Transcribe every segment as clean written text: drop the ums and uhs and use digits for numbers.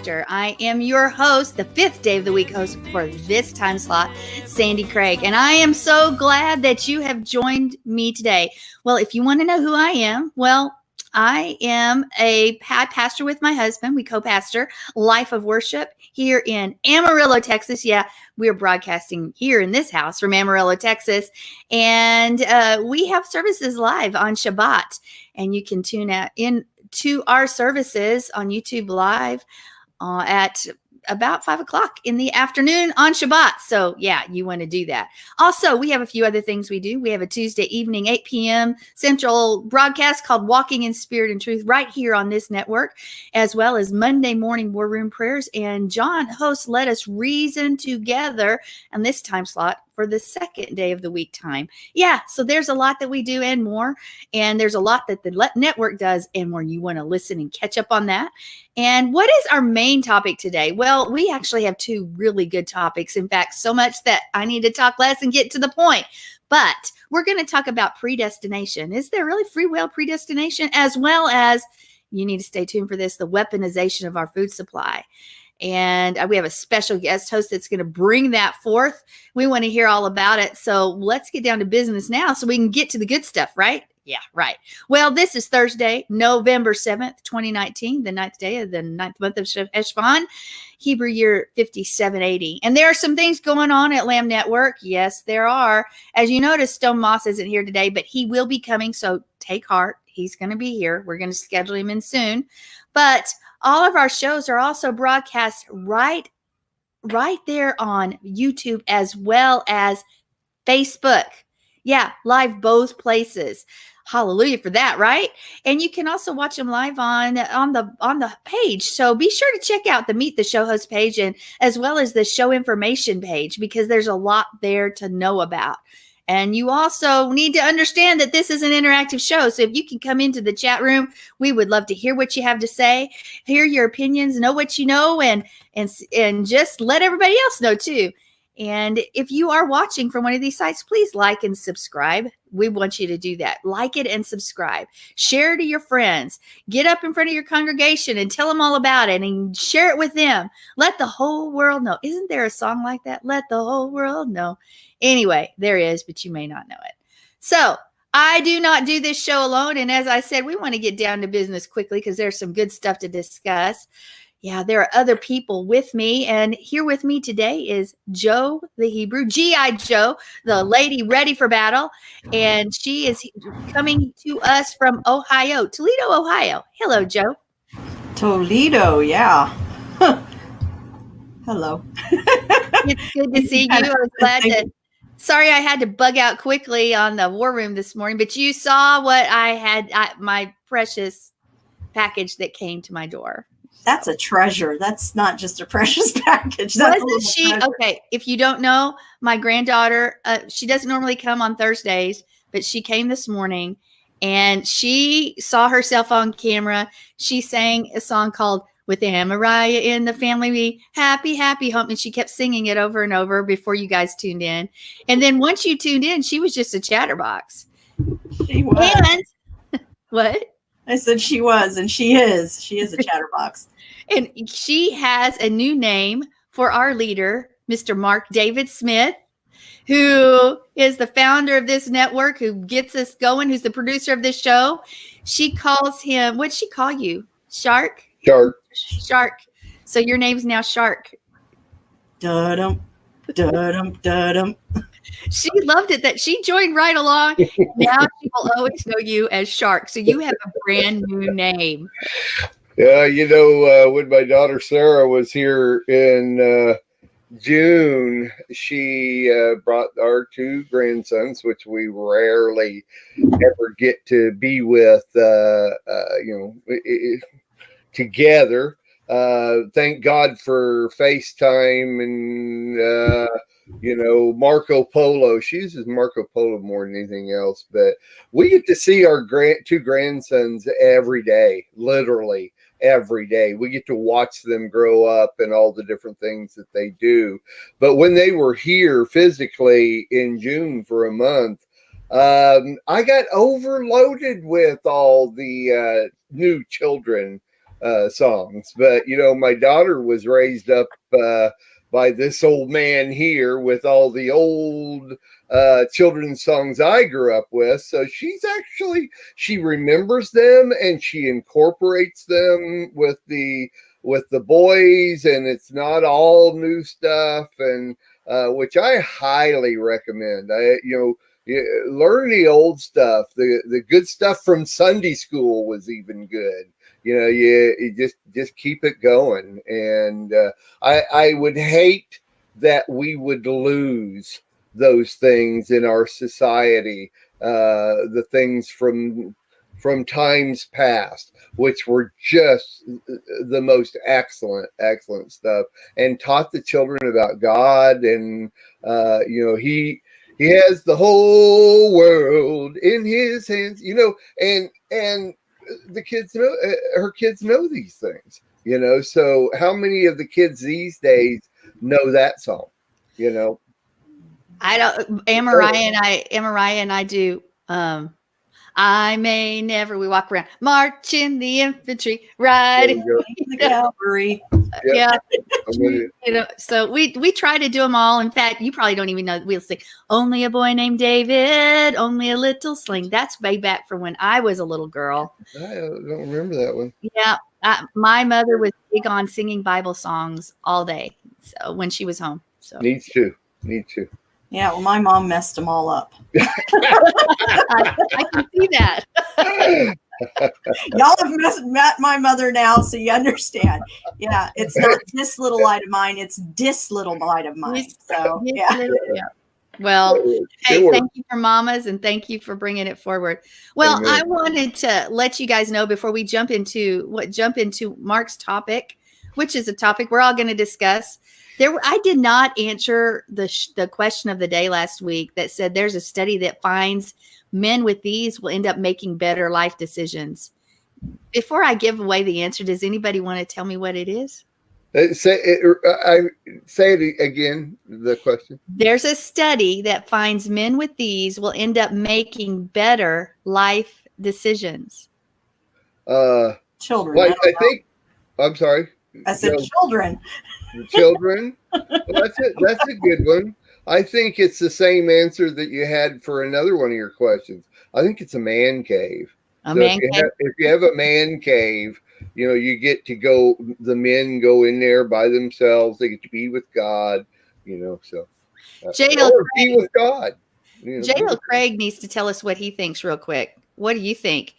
Pastor. I am your host, the 5th day of the week host for this time slot, Sandi Craig. And I am so glad that you have joined me today. Well, if you want to know who I am, I am a pastor with my husband. We co-pastor Life of Worship here in Amarillo, Texas. Yeah, we're broadcasting here in this house from Amarillo, Texas. And we have services live on Shabbat. And you can tune in to our services on YouTube Live at about 5 o'clock in the afternoon on Shabbat. So yeah, you want to do that. Also, we have a few other things we do. We have a Tuesday evening, 8 p.m. Central broadcast called Walking in Spirit and Truth right here on this network, as well as Monday morning War Room Prayers. And John hosts Let Us Reason Together on this time slot for the second day of the week time. Yeah, so there's a lot that we do and more. And there's a lot that the network does and more. You want to listen and catch up on that. And what is our main topic today? Well, we actually have two really good topics. In fact, so much that I need to talk less and get to the point. But we're going to talk about predestination. Is there really free will predestination? As well as, you need to stay tuned for this, the weaponization of our food supply. And we have a special guest host that's going to bring that forth. We want to hear all about it. So let's get down to business now so we can get to the good stuff, right? Yeah, right. Well, this is Thursday, November 7th, 2019, the 9th day of the 9th month of Sheshvan, Hebrew year 5780. And there are some things going on at Lamb Network. Yes, there are. As you notice, Stone Moss isn't here today, but he will be coming. So take heart. He's going to be here. We're going to schedule him in soon. But all of our shows are also broadcast right there on YouTube as well as Facebook. Yeah, live both places. Hallelujah for that, right? And you can also watch them live on the page. So be sure to check out the Meet the Show Host page and as well as the show information page because there's a lot there to know about. And you also need to understand that this is an interactive show. So if you can come into the chat room, we would love to hear what you have to say, hear your opinions, know what you know, and just let everybody else know too. And if you are watching from one of these sites, please like and subscribe. We want you to do that. Like it and subscribe. Share to your friends. Get up in front of your congregation and tell them all about it and share it with them. Let the whole world know. Isn't there a song like that? Let the whole world know. Anyway, there is, but you may not know it. So I do not do this show alone. And as I said, we want to get down to business quickly because there's some good stuff to discuss. Yeah, there are other people with me. And here with me today is Joe, the Hebrew, G.I. Joe, the lady ready for battle. And she is coming to us from Ohio, Toledo, Ohio. Hello, Joe. Toledo, yeah. Hello. It's good to see you. I was glad to. Sorry, I had to bug out quickly on the War Room this morning, but you saw what I had, my precious package that came to my door. That's a treasure. That's not just a precious package. That's Wasn't she? Treasure. Okay. If you don't know, my granddaughter, she doesn't normally come on Thursdays, but she came this morning and she saw herself on camera. She sang a song called With Amariah in the Family, Be Happy, Happy Home. And she kept singing it over and over before you guys tuned in. And then once you tuned in, she was just a chatterbox. She was. And what? I said she was, and she is. She is a chatterbox. And she has a new name for our leader, Mr. Mark David Smith, who is the founder of this network, who gets us going, who's the producer of this show. She calls him, what'd she call you? Shark? Shark. So your name's now Shark. Da-dum, da-dum, da-dum. She loved it that she joined right along. Now she will always know you as Shark. So you have a brand new name. Yeah, when my daughter Sarah was here in June, she brought our two grandsons, which we rarely ever get to be with, together. Thank God for FaceTime and, Marco Polo. She uses Marco Polo more than anything else, but we get to see our two grandsons every day, literally every day. We get to watch them grow up and all the different things that they do. But when they were here physically in June for a month, I got overloaded with all the new children songs. But my daughter was raised up by this old man here with all the old children's songs I grew up with. So she remembers them and she incorporates them with the boys, and it's not all new stuff, and which I highly recommend. Learn the old stuff. The good stuff from Sunday school was even good. You just keep it going. And I would hate that we would lose those things in our society, the things from times past, which were just the most excellent stuff, and taught the children about God. And he has the whole world in his hands, and the kids know, her kids know these things, so how many of the kids these days know that song? I don't. Mariah and I do. I may never. We walk around marching the infantry, riding the cavalry. Yeah. So we try to do them all. In fact, you probably don't even know. We'll sing "Only a Boy Named David," "Only a Little Sling." That's way back from when I was a little girl. I don't remember that one. Yeah, my mother was big on singing Bible songs all day. So when she was home, so needs to. Yeah, well, my mom messed them all up. I can see that. Y'all have met my mother now, so you understand. Yeah, it's not this little light of mine; it's this little light of mine. So yeah. Well, hey, thank you for mamas, and thank you for bringing it forward. Well, amen. I wanted to let you guys know before we jump into Mark's topic, which is a topic we're all going to discuss. I did not answer the question of the day last week that said there's a study that finds men with these will end up making better life decisions. Before I give away the answer, does anybody want to tell me what it is? Say it again, the question. There's a study that finds men with these will end up making better life decisions. Children. Well, I think. I'm sorry. I said children. Children. Well, that's a good one. I think it's the same answer that you had for another one of your questions. I think it's a man cave. If you have a man cave, you get to go. The men go in there by themselves. They get to be with God. So be with God. J.L. Craig needs to tell us what he thinks real quick. What do you think?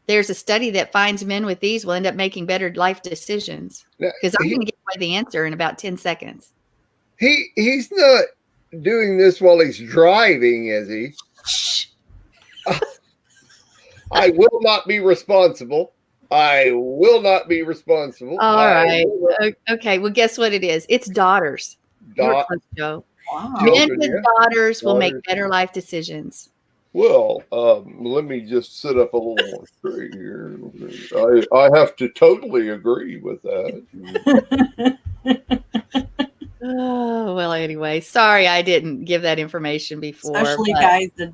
There's a study that finds men with these will end up making better life decisions. Because I'm going to give away the answer in about 10 seconds. He's not doing this while he's driving, is he? Shh. I will not be responsible. All right. Okay. Well, guess what it is? It's daughters. Wow. Men with daughters will make better life decisions. Well, let me just sit up a little more straight here. I have to totally agree with that. Oh, well, anyway, sorry I didn't give that information before. Especially guys, the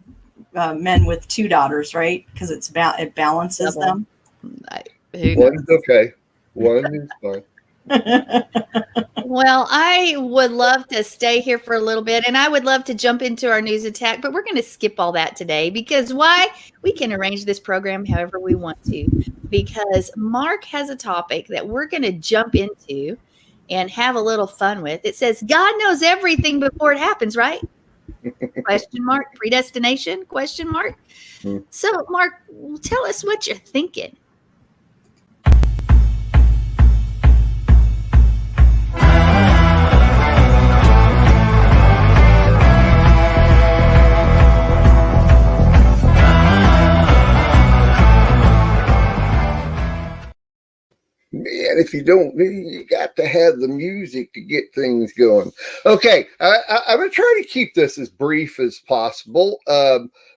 men with two daughters, right? Because it balances them. One's okay. One is fine. Well, I would love to stay here for a little bit, and I would love to jump into our news attack, but we're going to skip all that today because why? We can arrange this program however we want to, because Mark has a topic that we're going to jump into and have a little fun with. It says, God knows everything before it happens, right? Question mark. Predestination? Question mark. So, Mark, tell us what you're thinking. Man, if you don't, you got to have the music to get things going. Okay, I'm going to try to keep this as brief as possible,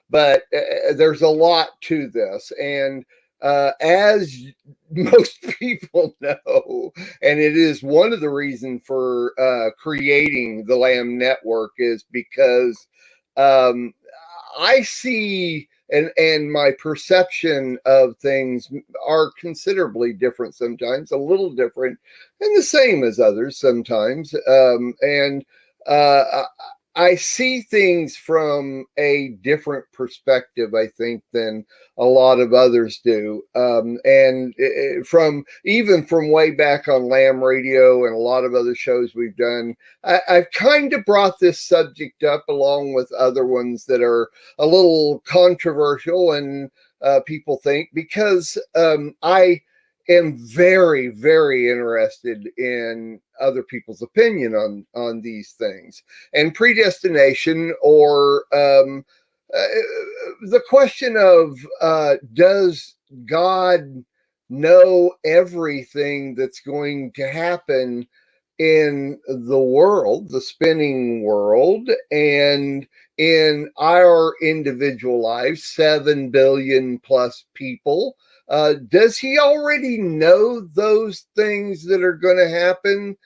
but there's a lot to this. And as most people know, and it is one of the reasons for creating the Lamb Network is because I see, and my perception of things are considerably different sometimes, a little different, and the same as others sometimes. I see things from a different perspective, I think, than a lot of others do. From way back on Lamb Radio and a lot of other shows we've done, I've kind of brought this subject up along with other ones that are a little controversial and people think, because I am very, very interested in other people's opinion on these things, and predestination, or the question of does God know everything that's going to happen in the world, the spinning world, and in our individual lives, 7 billion plus people? Does he already know those things that are going to happen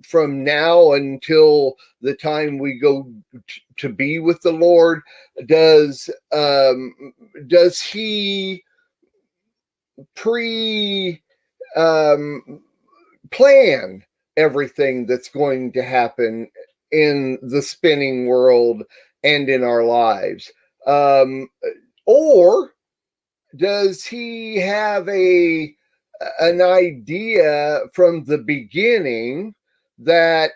from now until the time we go to be with the Lord? Does he plan everything that's going to happen in the spinning world and in our lives? Or does he have an idea from the beginning that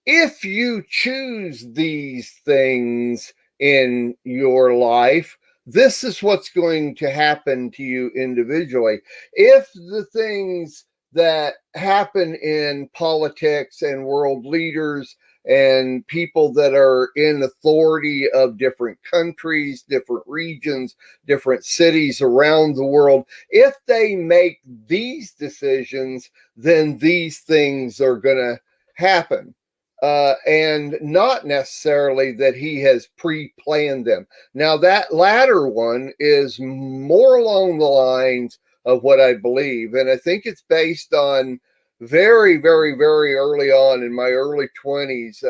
if you choose these things in your life, this is what's going to happen to you individually? If the things that happen in politics and world leaders and people that are in authority of different countries, different regions, different cities around the world, if they make these decisions, then these things are going to happen. And not necessarily that he has pre-planned them. Now, that latter one is more along the lines of what I believe, and I think it's based on very, very, very early on in my early 20s,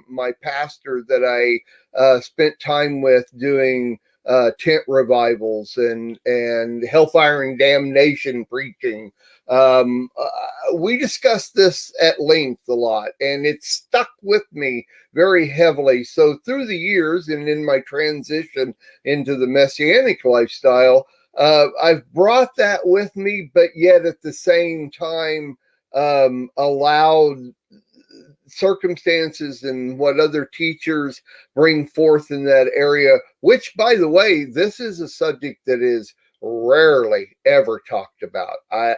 my pastor that I spent time with doing tent revivals and hellfire and damnation preaching. We discussed this at length a lot, and it stuck with me very heavily. So through the years and in my transition into the Messianic lifestyle, I've brought that with me, but yet at the same time, allowed circumstances and what other teachers bring forth in that area, which, by the way, this is a subject that is rarely ever talked about. I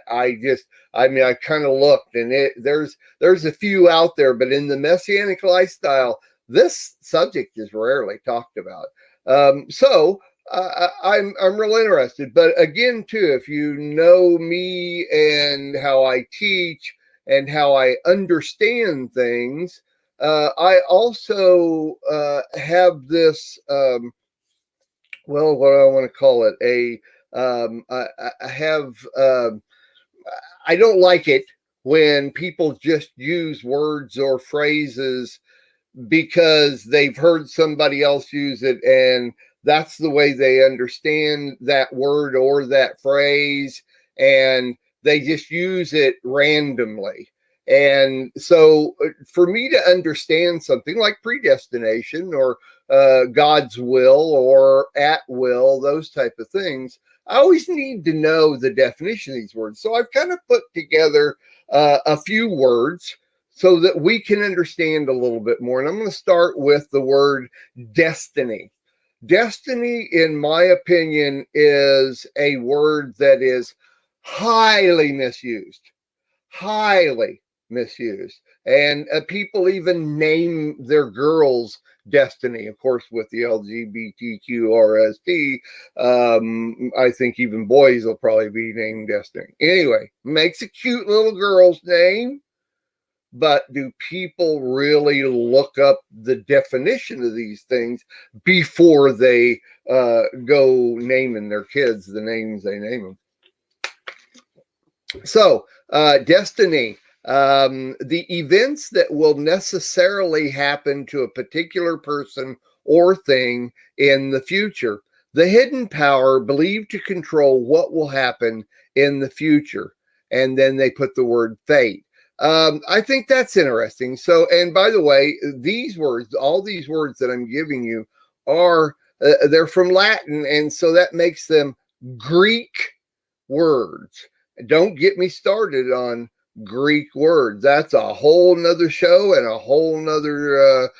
kind of looked, and there's a few out there, but in the Messianic lifestyle, this subject is rarely talked about. I'm real interested. But again, too, if you know me and how I teach and how I understand things, I also have this, what do I want to call it? I don't like it when people just use words or phrases because they've heard somebody else use it, and that's the way they understand that word or that phrase, and they just use it randomly. And so for me to understand something like predestination or God's will or at will, those type of things, I always need to know the definition of these words. So I've kind of put together a few words so that we can understand a little bit more. And I'm going to start with the word destiny. Destiny, in my opinion, is a word that is highly misused. And people even name their girls Destiny, of course, with the LGBTQRST. I think even boys will probably be named Destiny. Anyway, makes a cute little girl's name. But do people really look up the definition of these things before they go naming their kids the names they name them? So, destiny, the events that will necessarily happen to a particular person or thing in the future. the hidden power believed to control what will happen in the future. And then they put the word fate. I think that's interesting. So, and by the way, these words, all these words that I'm giving you are, they're from Latin. And so that makes them Greek words. Don't get me started on Greek words. That's a whole nother show and a whole nother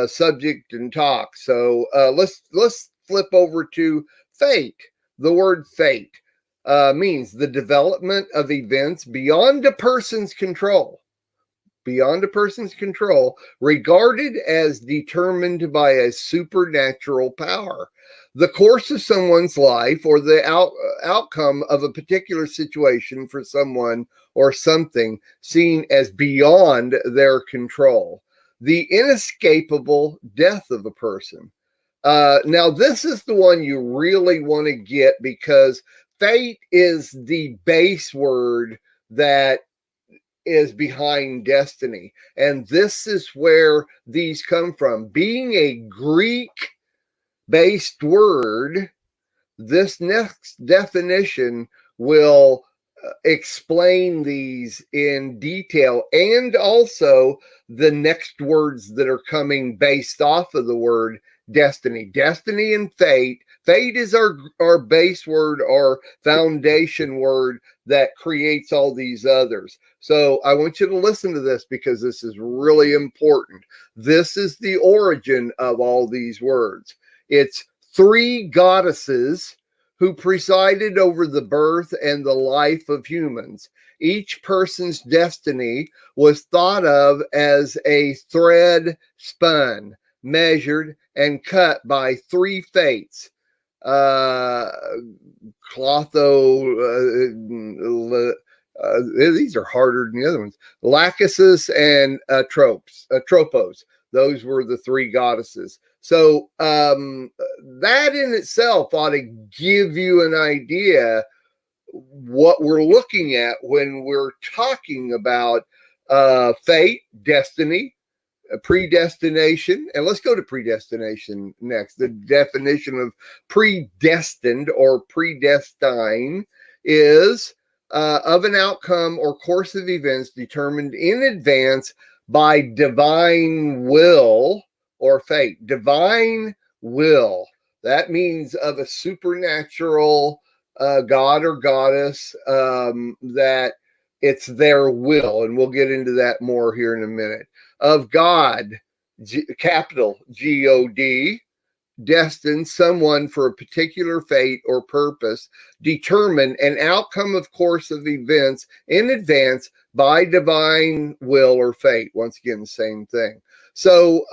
subject and talk. So let's flip over to fate. The word fate means the development of events beyond a person's control. Beyond a person's control, regarded as determined by a supernatural power. The course of someone's life or the outcome of a particular situation for someone or something seen as beyond their control. The inescapable death of a person. Now, this is the one you really want to get, because fate is the base word that is behind destiny. And this is where these come from. Being a Greek-based word, this next definition will explain these in detail, and also the next words that are coming based off of the word destiny. Destiny and fate. Fate is our base word, our foundation word that creates all these others. So I want you to listen to this, because this is really important. This is the origin of all these words. It's three goddesses who presided over the birth and the life of humans. Each person's destiny was thought of as a thread spun, measured, and cut by three fates. These are harder than the other ones. Lachesis and Tropos. Those were the three goddesses. So that in itself ought to give you an idea what we're looking at when we're talking about fate, destiny, predestination. And let's go to predestination next. The definition of predestined or predestine is of an outcome or course of events determined in advance by divine will or fate. Divine will. That means of a supernatural god or goddess, that it's their will. And we'll get into that more here in a minute. Of God, capital G-O-D, destined someone for a particular fate or purpose, determine an outcome of course of events in advance by divine will or fate. Once again, the same thing. So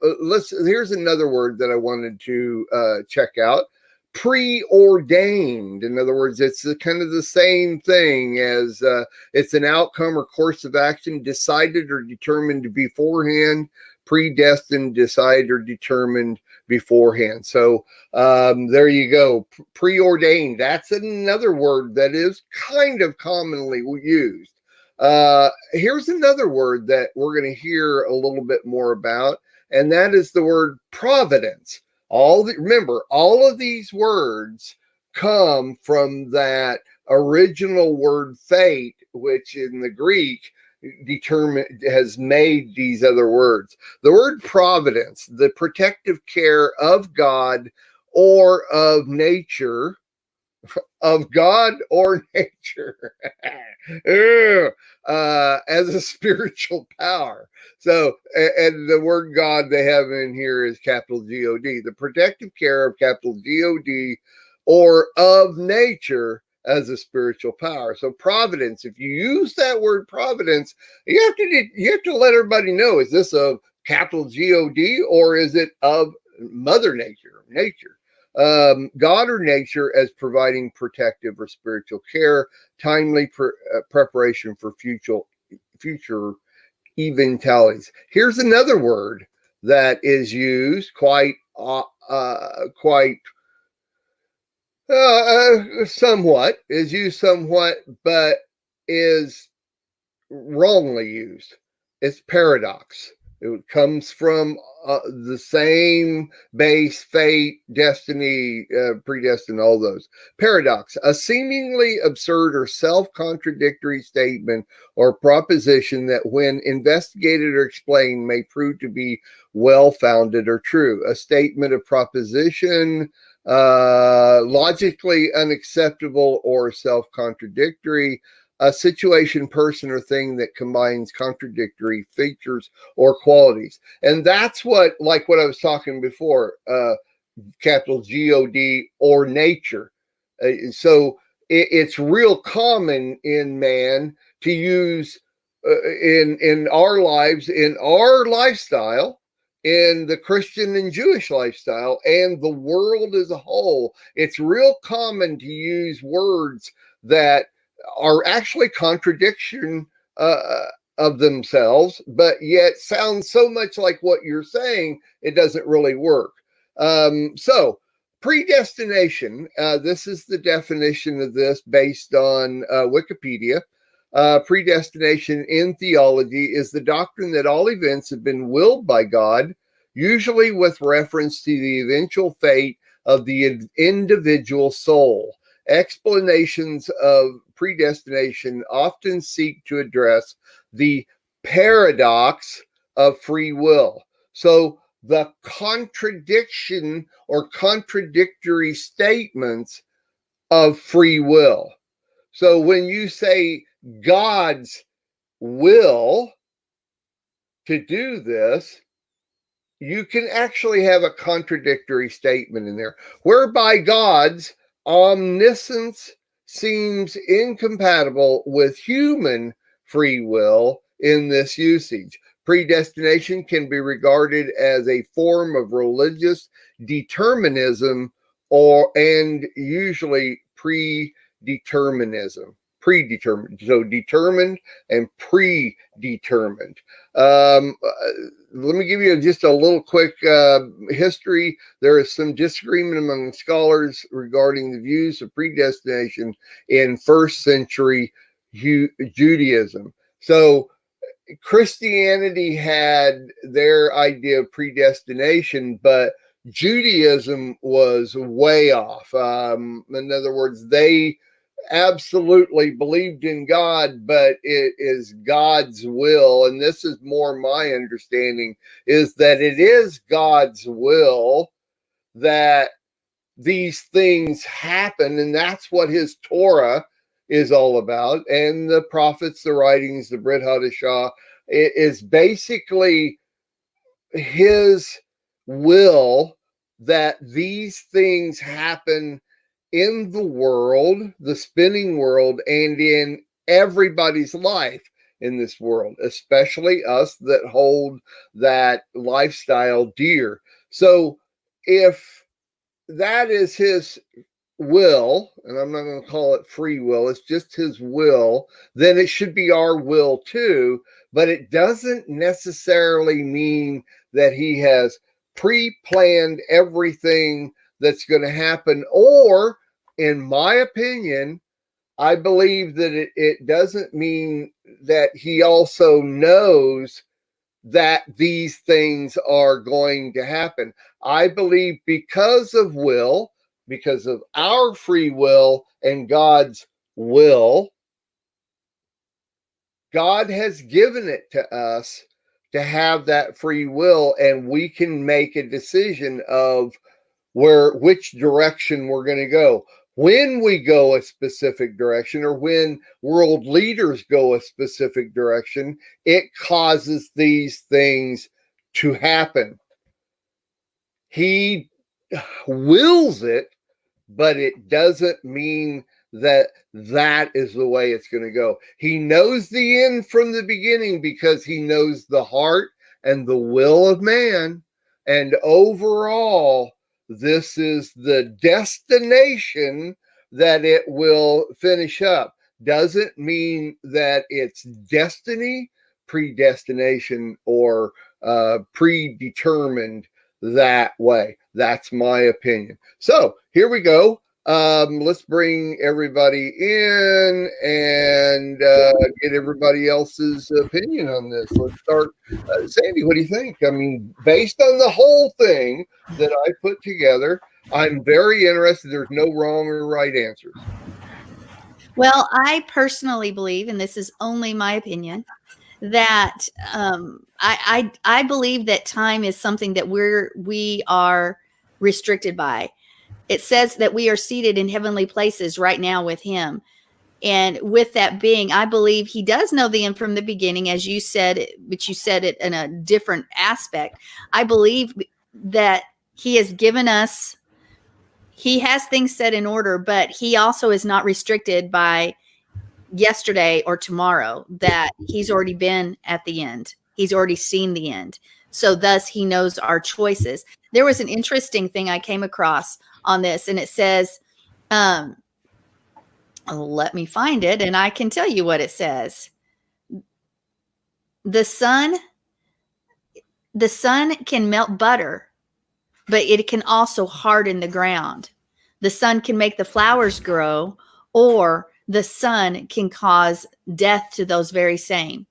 here's another word that I wanted to check out. Preordained. In other words, it's kind of the same thing as it's an outcome or course of action decided or determined beforehand. Predestined, decided or determined beforehand. So there you go. Preordained. That's another word that is kind of commonly used. Here's another word that we're going to hear a little bit more about, and that is the word providence. Remember, all of these words come from that original word fate, which in the Greek has made these other words. The word providence, the protective care of God or of nature, of God or nature, as a spiritual power. So, and the word God they have in here is capital G-O-D, the protective care of capital G-O-D or of nature as a spiritual power. So providence, if you use that word providence, you have to let everybody know, is this of capital G-O-D or is it of Mother Nature? God or nature as providing protective or spiritual care, timely preparation for future eventualities. Here's another word that is used somewhat, but is wrongly used. It's paradox. It comes from the same base, fate, destiny, predestined, all those. Paradox, a seemingly absurd or self-contradictory statement or proposition that when investigated or explained may prove to be well-founded or true. A statement of proposition, logically unacceptable or self-contradictory. A situation, person, or thing that combines contradictory features or qualities. And that's what I was talking before, capital G-O-D, or nature. So it's real common in man to use in our lives, in our lifestyle, in the Christian and Jewish lifestyle, and the world as a whole. It's real common to use words that are actually contradiction of themselves, but yet sound so much like what you're saying, it doesn't really work. So predestination, this is the definition of this based on Wikipedia. Predestination in theology is the doctrine that all events have been willed by God, usually with reference to the eventual fate of the individual soul. Explanations of predestination often seek to address the paradox of free will. So the contradiction or contradictory statements of free will. So when you say God's will to do this, you can actually have a contradictory statement in there, whereby God's omniscience seems incompatible with human free will in this usage. Predestination can be regarded as a form of religious determinism and usually predeterminism. Predetermined, so determined and predetermined. Let me give you just a little quick history. There is some disagreement among scholars regarding the views of predestination in first century Judaism. So Christianity had their idea of predestination, but Judaism was way off. In other words, they absolutely believed in God, but it is God's will, and this is more my understanding, is that it is God's will that these things happen, and that's what his Torah is all about, and the prophets, the writings, the Brit Hadashah. It is basically his will that these things happen in the world, the spinning world, and in everybody's life in this world, especially us that hold that lifestyle dear. So if that is his will, and I'm not going to call it free will, it's just his will, then it should be our will too. But it doesn't necessarily mean that he has pre-planned everything that's going to happen, or in my opinion, I believe that it doesn't mean that he also knows that these things are going to happen. I believe because of will, because of our free will and God's will, God has given it to us to have that free will, and we can make a decision of which direction we're going to go. When we go a specific direction, or when world leaders go a specific direction, it causes these things to happen. He wills it, but it doesn't mean that is the way it's going to go. He knows the end from the beginning because he knows the heart and the will of man. And overall, this is the destination that it will finish up. Doesn't mean that it's destiny, predestination, or predetermined that way. That's my opinion. So here we go. let's bring everybody in and get everybody else's opinion on this. Let's start. Sandy, what do you think? I mean, based on the whole thing that I put together, I'm very interested. There's no wrong or right answers. Well, I personally believe, and this is only my opinion, that I believe that time is something that we are restricted by. It says that we are seated in heavenly places right now with him. And with that being, I believe he does know the end from the beginning, as you said, but you said it in a different aspect. I believe that he has given us, he has things set in order, but he also is not restricted by yesterday or tomorrow, that he's already been at the end. He's already seen the end. So thus he knows our choices. There was an interesting thing I came across on this, and it says, let me find it and I can tell you what it says. The sun can melt butter, but it can also harden the ground. The sun can make the flowers grow, or the sun can cause death to those very same.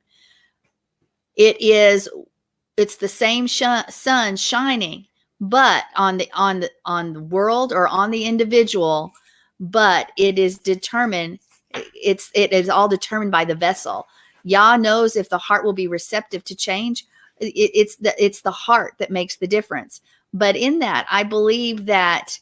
It's the same sun shining, but on the world or on the individual, but it is determined. It is all determined by the vessel. Yah knows if the heart will be receptive to change. It's the heart that makes the difference. But in that, I believe that.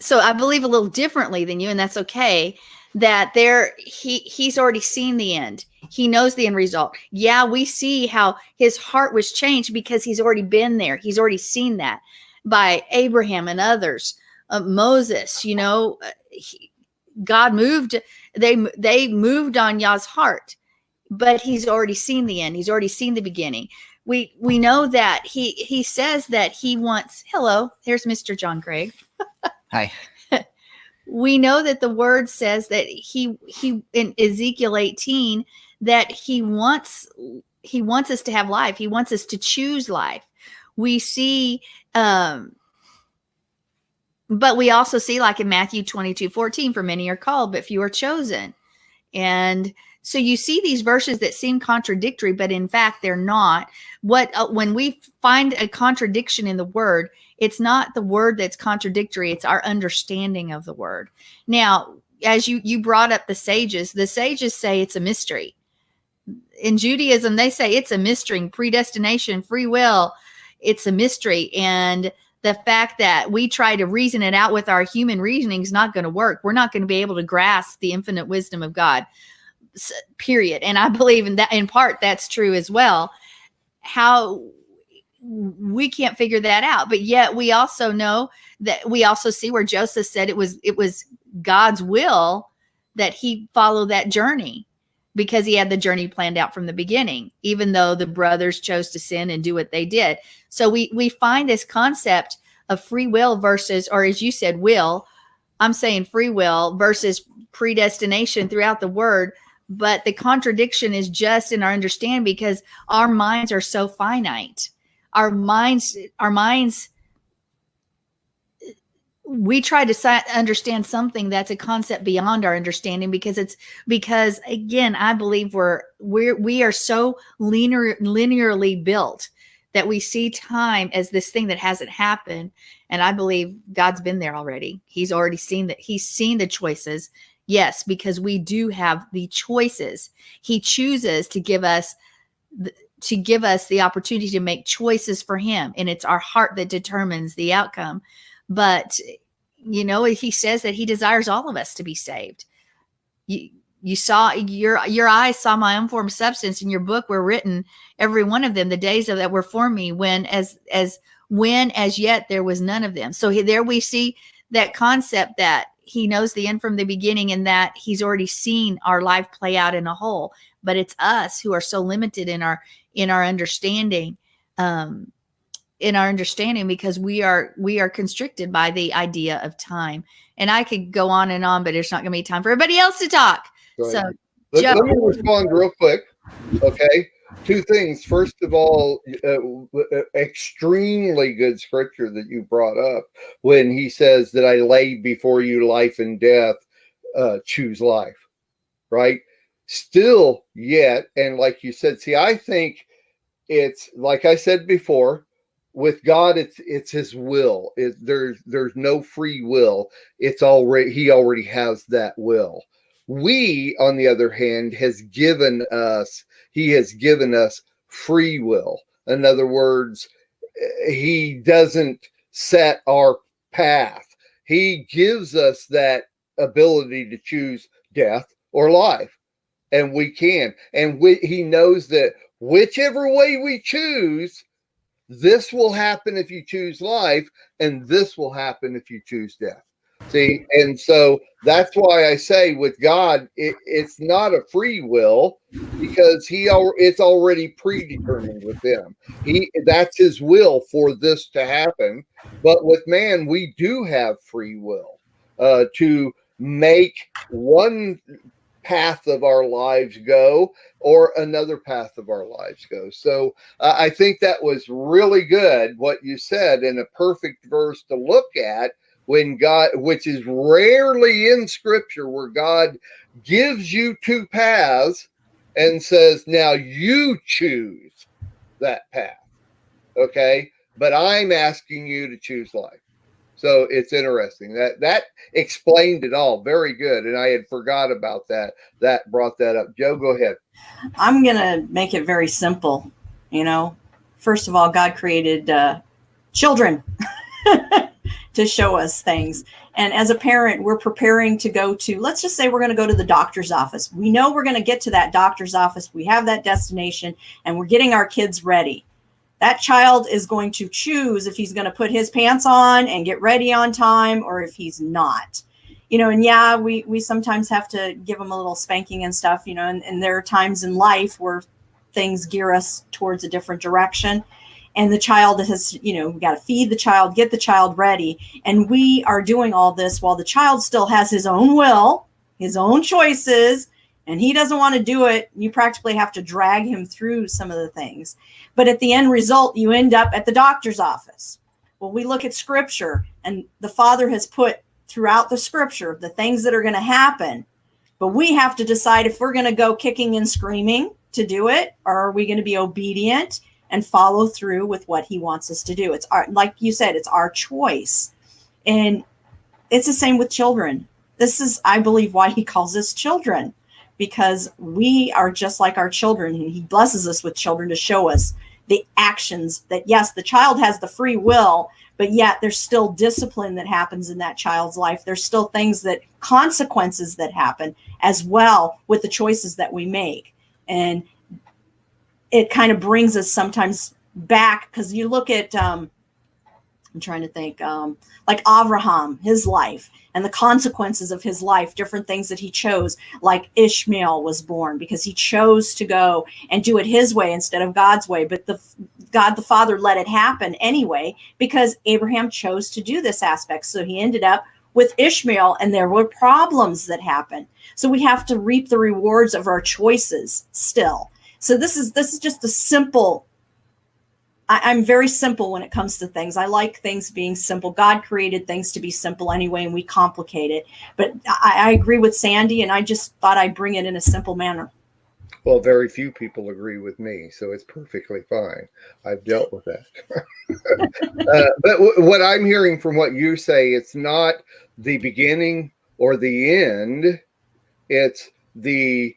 So I believe a little differently than you, and that's okay. That he's already seen the end. He knows the end result. Yeah, we see how his heart was changed because he's already been there. He's already seen that by Abraham and others. Moses, God moved. They moved on Yah's heart, but he's already seen the end. He's already seen the beginning. We know that he says that he wants. Hello, here's Mr. John Craig. Hi. We know that the word says that he in Ezekiel 18 that he wants us to have life. He wants us to choose life. We see, but we also see, like in Matthew 22:14, for many are called, but few are chosen. And so you see these verses that seem contradictory, but in fact they're not. When we find a contradiction in the word, it's not the word that's contradictory. It's our understanding of the word. Now, as you brought up the sages say it's a mystery. In Judaism, they say it's a mystery. Predestination, free will, it's a mystery. And the fact that we try to reason it out with our human reasoning is not going to work. We're not going to be able to grasp the infinite wisdom of God, period. And I believe in that, in part, that's true as well. How we can't figure that out, but yet we also know that we also see where Joseph said it was God's will that he follow that journey, because he had the journey planned out from the beginning, even though the brothers chose to sin and do what they did. So we find this concept of free will versus, or as you said, will. I'm saying free will versus predestination throughout the word. But the contradiction is just in our understanding, because our minds are so finite. Our minds, we try to understand something that's a concept beyond our understanding, because again, I believe we are so linearly built that we see time as this thing that hasn't happened. And I believe God's been there already. He's already seen that. He's seen the choices. Yes, because we do have the choices. He chooses to give us the opportunity to make choices for him. And it's our heart that determines the outcome. But, he says that he desires all of us to be saved. You saw, your eyes saw my unformed substance, in your book were written, every one of them, the days that were for me, when as yet there was none of them. So there we see that concept that he knows the end from the beginning, and that he's already seen our life play out in a whole. But it's us who are so limited in our understanding, because we are constricted by the idea of time. And I could go on and on, but there's not going to be time for everybody else to talk. Right. So let me respond real quick. Okay. two things. First of all, extremely good scripture that you brought up when he says that I laid before you life and death, choose life, right? Still yet, and like you said, see, I think it's like I said before, with God, it's his will. There's no free will. He already has that will. We, on the other hand, he has given us free will. In other words, he doesn't set our path. He gives us that ability to choose death or life, and we can. And he knows that whichever way we choose, this will happen if you choose life, and this will happen if you choose death. See, and so that's why I say with God, it's not a free will, because it's already predetermined with him. That's his will for this to happen. But with man, we do have free will to make one path of our lives go or another path of our lives go. So I think that was really good what you said, and a perfect verse to look at when God, which is rarely in scripture, where God gives you two paths and says, now you choose that path. Okay. But I'm asking you to choose life. So it's interesting that explained it all. Very good. And I had forgot about that. That brought that up. Joe, go ahead. I'm going to make it very simple. First of all, God created children to show us things. And as a parent, we're preparing to go to, let's just say we're going to go to the doctor's office. We know we're going to get to that doctor's office. We have that destination, and we're getting our kids ready. That child is going to choose if he's going to put his pants on and get ready on time, or if he's not. And yeah, we sometimes have to give them a little spanking and stuff, and there are times in life where things gear us towards a different direction. And the child has, we got to feed the child, get the child ready. And we are doing all this while the child still has his own will, his own choices, and he doesn't want to do it. You practically have to drag him through some of the things. But at the end result, you end up at the doctor's office. Well, we look at scripture, and the Father has put throughout the scripture the things that are going to happen. But we have to decide if we're going to go kicking and screaming to do it, or are we going to be obedient and follow through with what he wants us to do. It's like you said, it's our choice. And it's the same with children. This is, I believe, why he calls us children, because we are just like our children. And he blesses us with children to show us the actions that, yes, the child has the free will, but yet there's still discipline that happens in that child's life. There's still consequences that happen as well with the choices that we make. And it kind of brings us sometimes back, because you look at, I'm trying to think, like Abraham, his life and the consequences of his life, different things that he chose, like Ishmael was born because he chose to go and do it his way instead of God's way. But God the Father let it happen anyway, because Abraham chose to do this aspect. So he ended up with Ishmael, and there were problems that happened. So we have to reap the rewards of our choices still. So this is just a simple, I'm very simple when it comes to things. I like things being simple. God created things to be simple anyway, and we complicate it. But I agree with Sandy, and I just thought I'd bring it in a simple manner. Well, very few people agree with me, so it's perfectly fine. I've dealt with that. But what I'm hearing from what you say, it's not the beginning or the end. It's the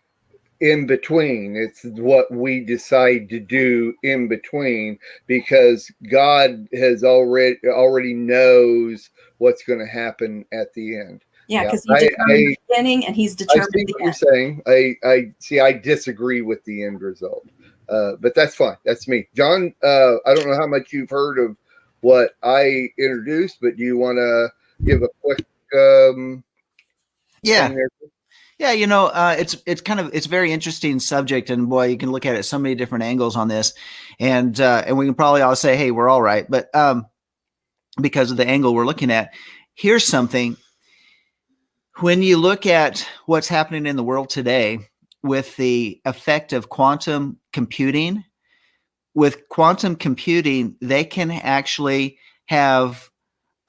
in between. It's what we decide to do in between, because God has already knows what's going to happen at the end. Yeah, because he determined the beginning and he's determined the end. I see what you're saying. I disagree with the end result, but that's fine. That's me. John, I don't know how much you've heard of what I introduced, but do you want to give a quick Yeah, it's a very interesting subject, and boy, you can look at it so many different angles on this, and we can probably all say, hey, we're all right, but because of the angle we're looking at, here's something. When you look at what's happening in the world today, with the effect of quantum computing. With quantum computing, they can actually have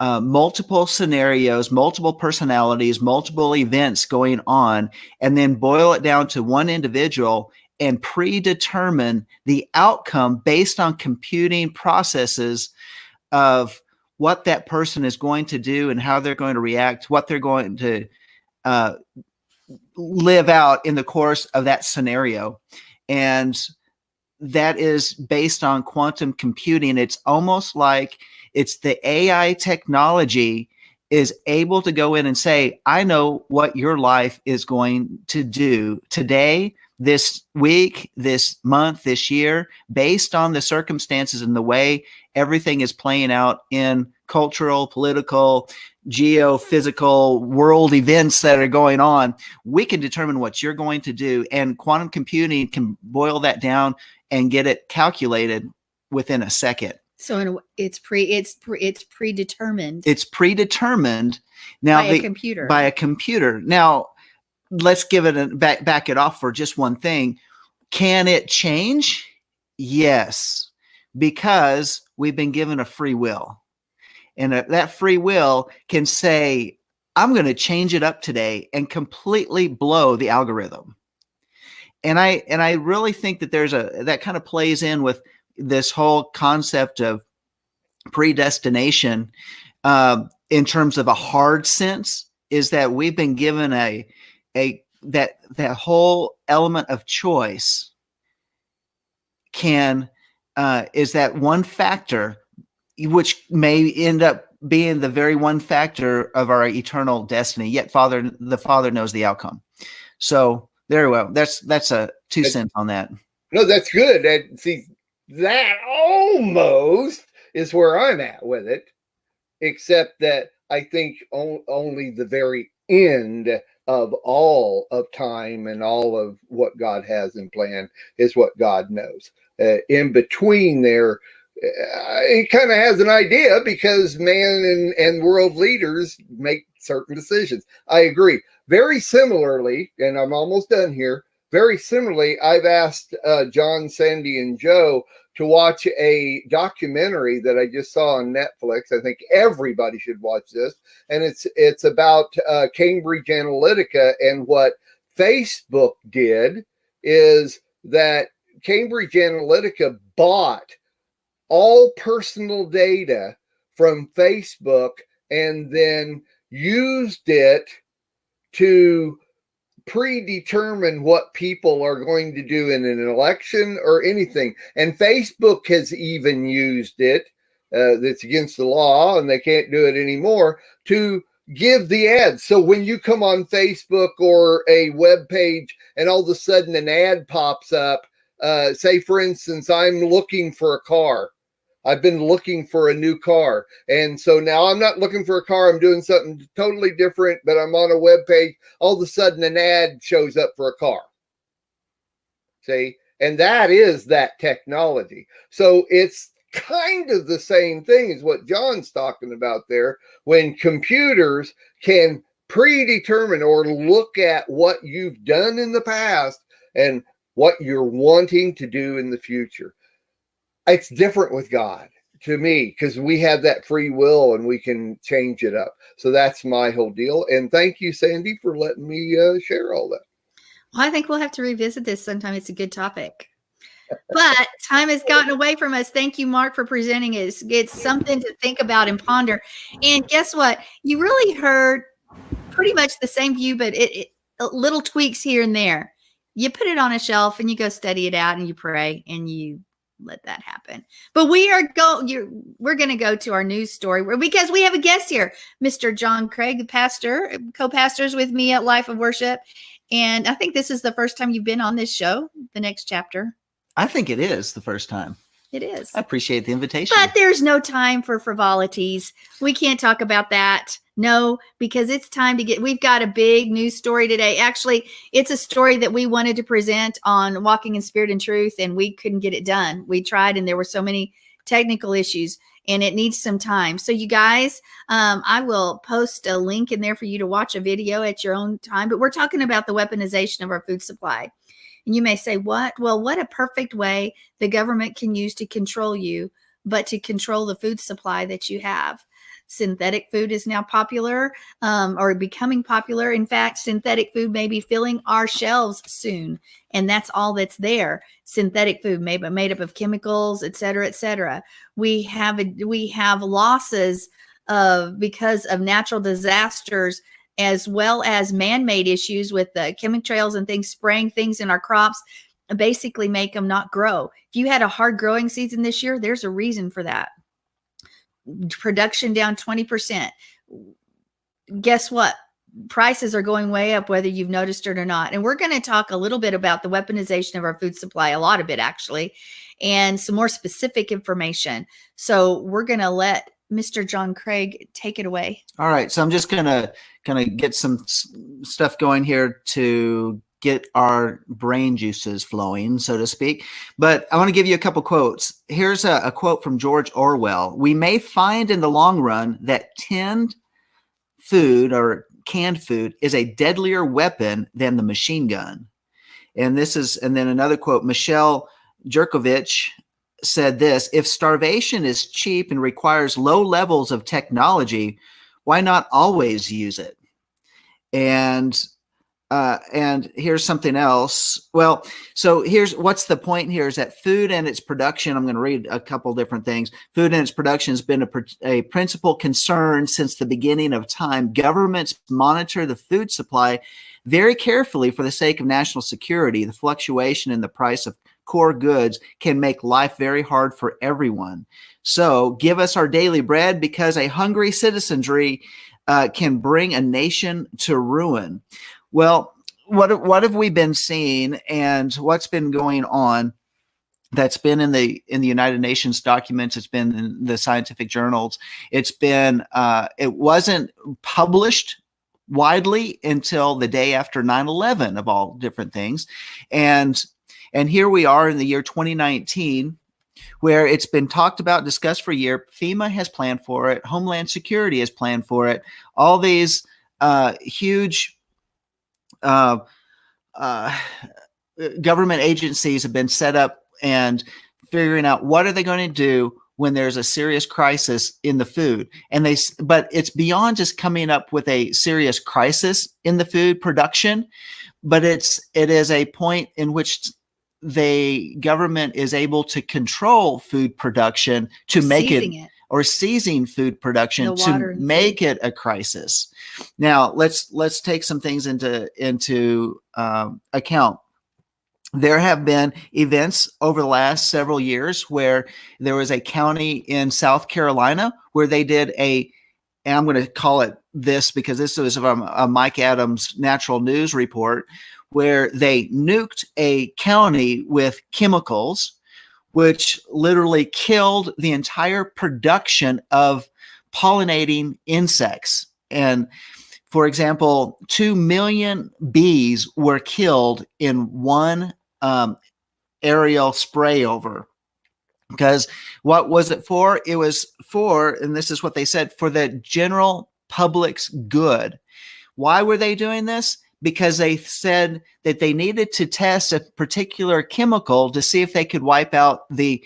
multiple scenarios, multiple personalities, multiple events going on, and then boil it down to one individual and predetermine the outcome based on computing processes of what that person is going to do and how they're going to react, what they're going to live out in the course of that scenario. And that is based on quantum computing. It's almost like it's the AI technology is able to go in and say, I know what your life is going to do today, this week, this month, this year, based on the circumstances and the way everything is playing out in cultural, political, geophysical world events that are going on. We can determine what you're going to do. And quantum computing can boil that down and get it calculated within a second. So it's predetermined. It's predetermined now by a computer. By a computer. Now, let's give it back it off for just one thing. Can it change? Yes, because we've been given a free will, and that free will can say, "I'm going to change it up today and completely blow the algorithm." And I really think that that kind of plays in with this whole concept of predestination in terms of a hard sense, is that we've been given that whole element of choice is that one factor which may end up being the very one factor of our eternal destiny. Yet the Father knows the outcome. So there we go. That's a 2 cents on that. No, that's good. And see, that almost is where I'm at with it, except that I think only the very end of all of time and all of what God has in plan is what God knows. In between there, he kind of has an idea because man and world leaders make certain decisions. I agree. Very similarly, and I'm almost done here, very similarly, I've asked John, Sandy, and Joe to watch a documentary that I just saw on Netflix. I think everybody should watch this. And it's about Cambridge Analytica, and what Facebook did is that Cambridge Analytica bought all personal data from Facebook and then used it to predetermine what people are going to do in an election or anything. And Facebook has even used it, that's against the law and they can't do it anymore, to give the ads. So when you come on Facebook or a web page and all of a sudden an ad pops up, say for instance, I'm looking for a car. I've been looking for a new car. And so now I'm not looking for a car. I'm doing something totally different, but I'm on a web page. All of a sudden an ad shows up for a car. See? And that is that technology. So it's kind of the same thing as what John's talking about there, when computers can predetermine or look at what you've done in the past and what you're wanting to do in the future. It's different with God to me because we have that free will and we can change it up. So that's my whole deal. And thank you, Sandy, for letting me share all that. Well, I think we'll have to revisit this sometime. It's a good topic. But time has gotten away from us. Thank you, Mark, for presenting it. It's something to think about and ponder. And guess what? You really heard pretty much the same view, but it little tweaks here and there. You put it on a shelf and you go study it out and you pray and you let that happen. But we're going to go to our news story because we have a guest here, Mr. John Craig, the pastor, co-pastors with me at Life of Worship. And I think this is the first time you've been on this show, The Next Chapter. I think it is the first time. It is. I appreciate the invitation. But there's no time for frivolities. We can't talk about that. No, because it's time to we've got a big news story today. Actually, it's a story that we wanted to present on Walking in Spirit and Truth, and we couldn't get it done. We tried, and there were so many technical issues, and it needs some time. So you guys, I will post a link in there for you to watch a video at your own time. But we're talking about the weaponization of our food supply. And you may say, what? Well, what a perfect way the government can use to control you, but to control the food supply that you have. Synthetic food is now popular, or becoming popular. In fact, synthetic food may be filling our shelves soon, and that's all that's there. Synthetic food made up of chemicals, et cetera, et cetera. We have losses because of natural disasters, as well as man-made issues with the chemtrails and things, spraying things in our crops, basically make them not grow. If you had a hard growing season this year, there's a reason for that. Production down 20%. Guess what? Prices are going way up, whether you've noticed it or not. And we're going to talk a little bit about the weaponization of our food supply, a lot of it actually, and some more specific information. So we're going to let Mr. John Craig take it away. All right. So I'm just going to get some stuff going here to get our brain juices flowing, so to speak. But I want to give you a couple quotes. Here's a quote from George Orwell. "We may find in the long run that tinned food or canned food is a deadlier weapon than the machine gun." And then another quote, Michelle Jerkovich said this: "If starvation is cheap and requires low levels of technology, why not always use it?" And here's something else. Well, so what's the point here is that food and its production, I'm going to read a couple different things. Food and its production has been a principal concern since the beginning of time. Governments monitor the food supply very carefully for the sake of national security. The fluctuation in the price of core goods can make life very hard for everyone. So give us our daily bread, because a hungry citizenry can bring a nation to ruin. Well, what have we been seeing, and what's been going on that's been in the United Nations documents? It's been in the scientific journals. It's been it wasn't published widely until the day after 9/11 of all different things. And here we are in the year 2019, where it's been talked about, discussed for a year. FEMA has planned for it. Homeland Security has planned for it. All these huge government agencies have been set up and figuring out what are they going to do when there's a serious crisis in the food. But it's beyond just coming up with a serious crisis in the food production, but it is a point in which the government is able to control food production to make it, or seizing food production to make it a crisis. Now let's take some things into account. There have been events over the last several years where there was a county in South Carolina where they did and I'm going to call it this because this was a Mike Adams Natural News report, where they nuked a county with chemicals, which literally killed the entire production of pollinating insects. And for example, 2 million bees were killed in one aerial spray over. Because what was it for? It was for, and this is what they said, for the general public's good. Why were they doing this? Because they said that they needed to test a particular chemical to see if they could wipe out the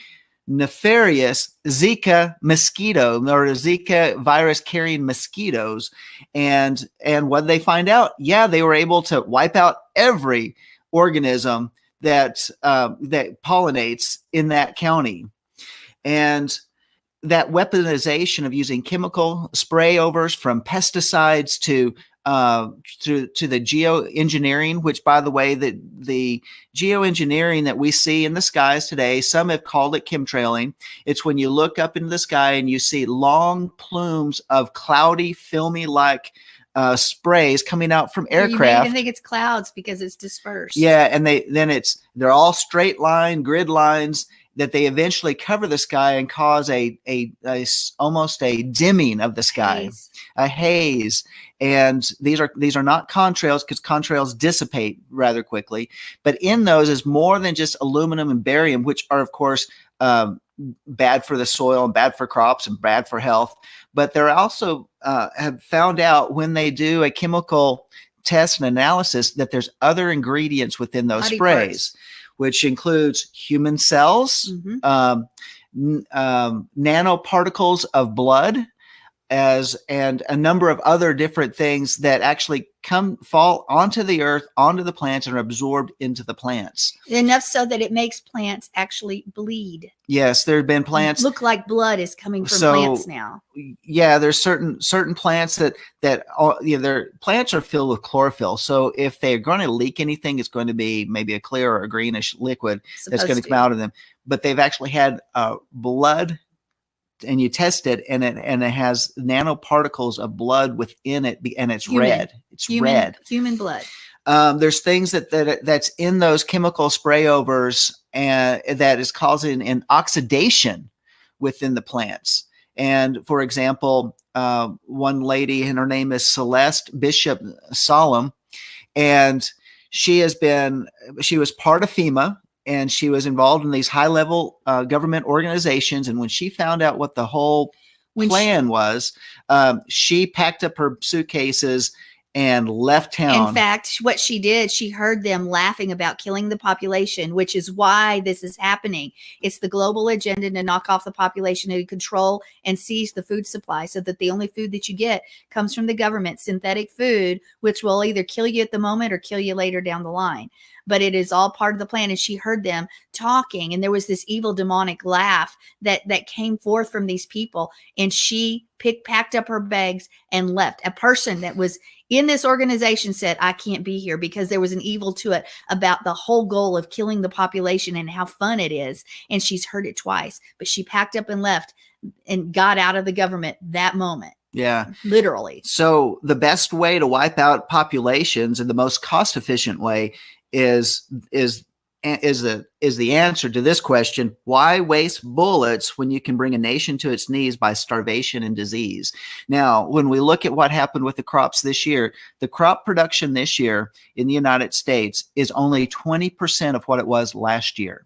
nefarious Zika mosquito, or Zika virus carrying mosquitoes. And what did they find out? Yeah, they were able to wipe out every organism that pollinates in that county. And that weaponization of using chemical spray overs, from pesticides to the geoengineering, which, by the way, the geoengineering that we see in the skies today, some have called it chemtrailing. It's when you look up into the sky and you see long plumes of cloudy, filmy-like sprays coming out from aircraft. You may even think it's clouds because it's dispersed. Yeah, and they're all straight line grid lines that they eventually cover the sky and cause a almost a dimming of the sky, a haze. And these are not contrails, because contrails dissipate rather quickly. But in those is more than just aluminum and barium, which are, of course, bad for the soil and bad for crops and bad for health. But they're also have found out when they do a chemical test and analysis that there's other ingredients within those Body sprays, parts. which includes human cells, nanoparticles of blood, and a number of other different things that actually fall onto the earth, onto the plants, and are absorbed into the plants. Enough so that it makes plants actually bleed. Yes, there have been plants Look like blood is coming from plants now. Yeah, there's certain plants that their plants are filled with chlorophyll. So if they're going to leak anything, it's going to be maybe a clear or a greenish liquid that's going to come out of them. But they've actually had blood, and you test it, and it has nanoparticles of blood within it, and it's red. It's red. Human blood. There's things that's in those chemical spray overs, and that is causing an oxidation within the plants. And for example, one lady, and her name is Celeste Bishop Solomon, and she was part of FEMA. And she was involved in these high-level government organizations. And when she found out what the whole plan was, she packed up her suitcases and left town. In fact, what she did, she heard them laughing about killing the population, which is why this is happening. It's the global agenda to knock off the population, to control and seize the food supply, so that the only food that you get comes from the government, synthetic food, which will either kill you at the moment or kill you later down the line. But it is all part of the plan. And she heard them talking, and there was this evil demonic laugh that came forth from these people. And she packed up her bags and left. A person that was in this organization said, I can't be here, because there was an evil to it about the whole goal of killing the population and how fun it is. And she's heard it twice, but she packed up and left and got out of the government that moment. Yeah. Literally. So the best way to wipe out populations, and the most cost efficient way, is the answer to this question: why waste bullets when you can bring a nation to its knees by starvation and disease? Now, when we look at what happened with the crops this year, the crop production this year in the United States is only 20% of what it was last year.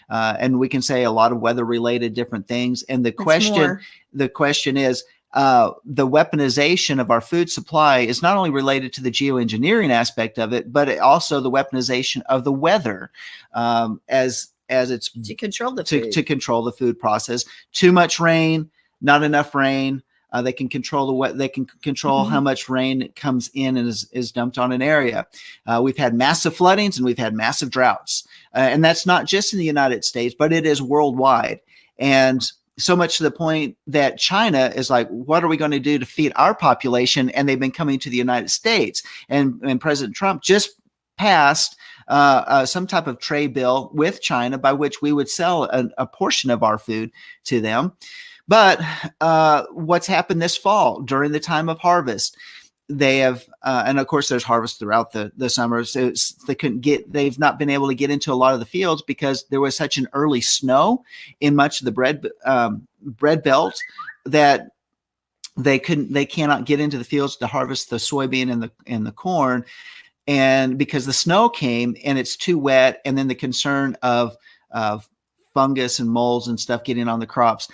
And we can say a lot of weather related different things. And the question is, the weaponization of our food supply is not only related to the geoengineering aspect of it, but also the weaponization of the weather, as it's to control the food. To control the food process. Too much rain, not enough rain. They can control They can control how much rain comes in and is dumped on an area. We've had massive floodings, and we've had massive droughts, and that's not just in the United States, but it is worldwide. And so much to the point that China is like, what are we going to do to feed our population? And they've been coming to the United States. And President Trump just passed some type of trade bill with China by which we would sell a portion of our food to them. But what's happened this fall during the time of harvest? They have, and of course, there's harvest throughout the summer. So they've not been able to get into a lot of the fields because there was such an early snow in much of the bread belt that they cannot get into the fields to harvest the soybean and the corn. And because the snow came and it's too wet, and then the concern of fungus and molds and stuff getting on the crops,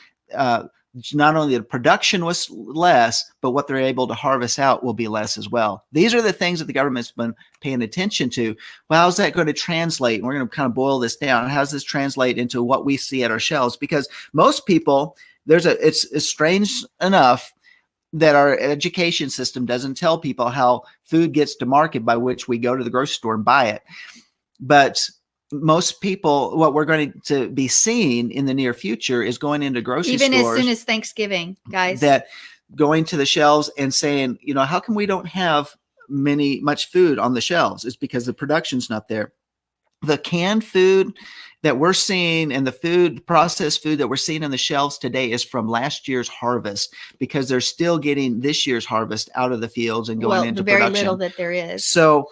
not only the production was less, but what they're able to harvest out will be less as well. These are the things that the government's been paying attention to. Well, how's that going to translate? And we're going to kind of boil this down. How does this translate into what we see at our shelves? Because most people, it's strange enough that our education system doesn't tell people how food gets to market, by which we go to the grocery store and buy it. But most people, what we're going to be seeing in the near future is going into grocery stores. Even as soon as Thanksgiving, guys. That going to the shelves and saying, how come we don't have much food on the shelves? It's because the production's not there. The canned food that we're seeing and the processed food that we're seeing on the shelves today is from last year's harvest, because they're still getting this year's harvest out of the fields and going into production. The very little that there is. So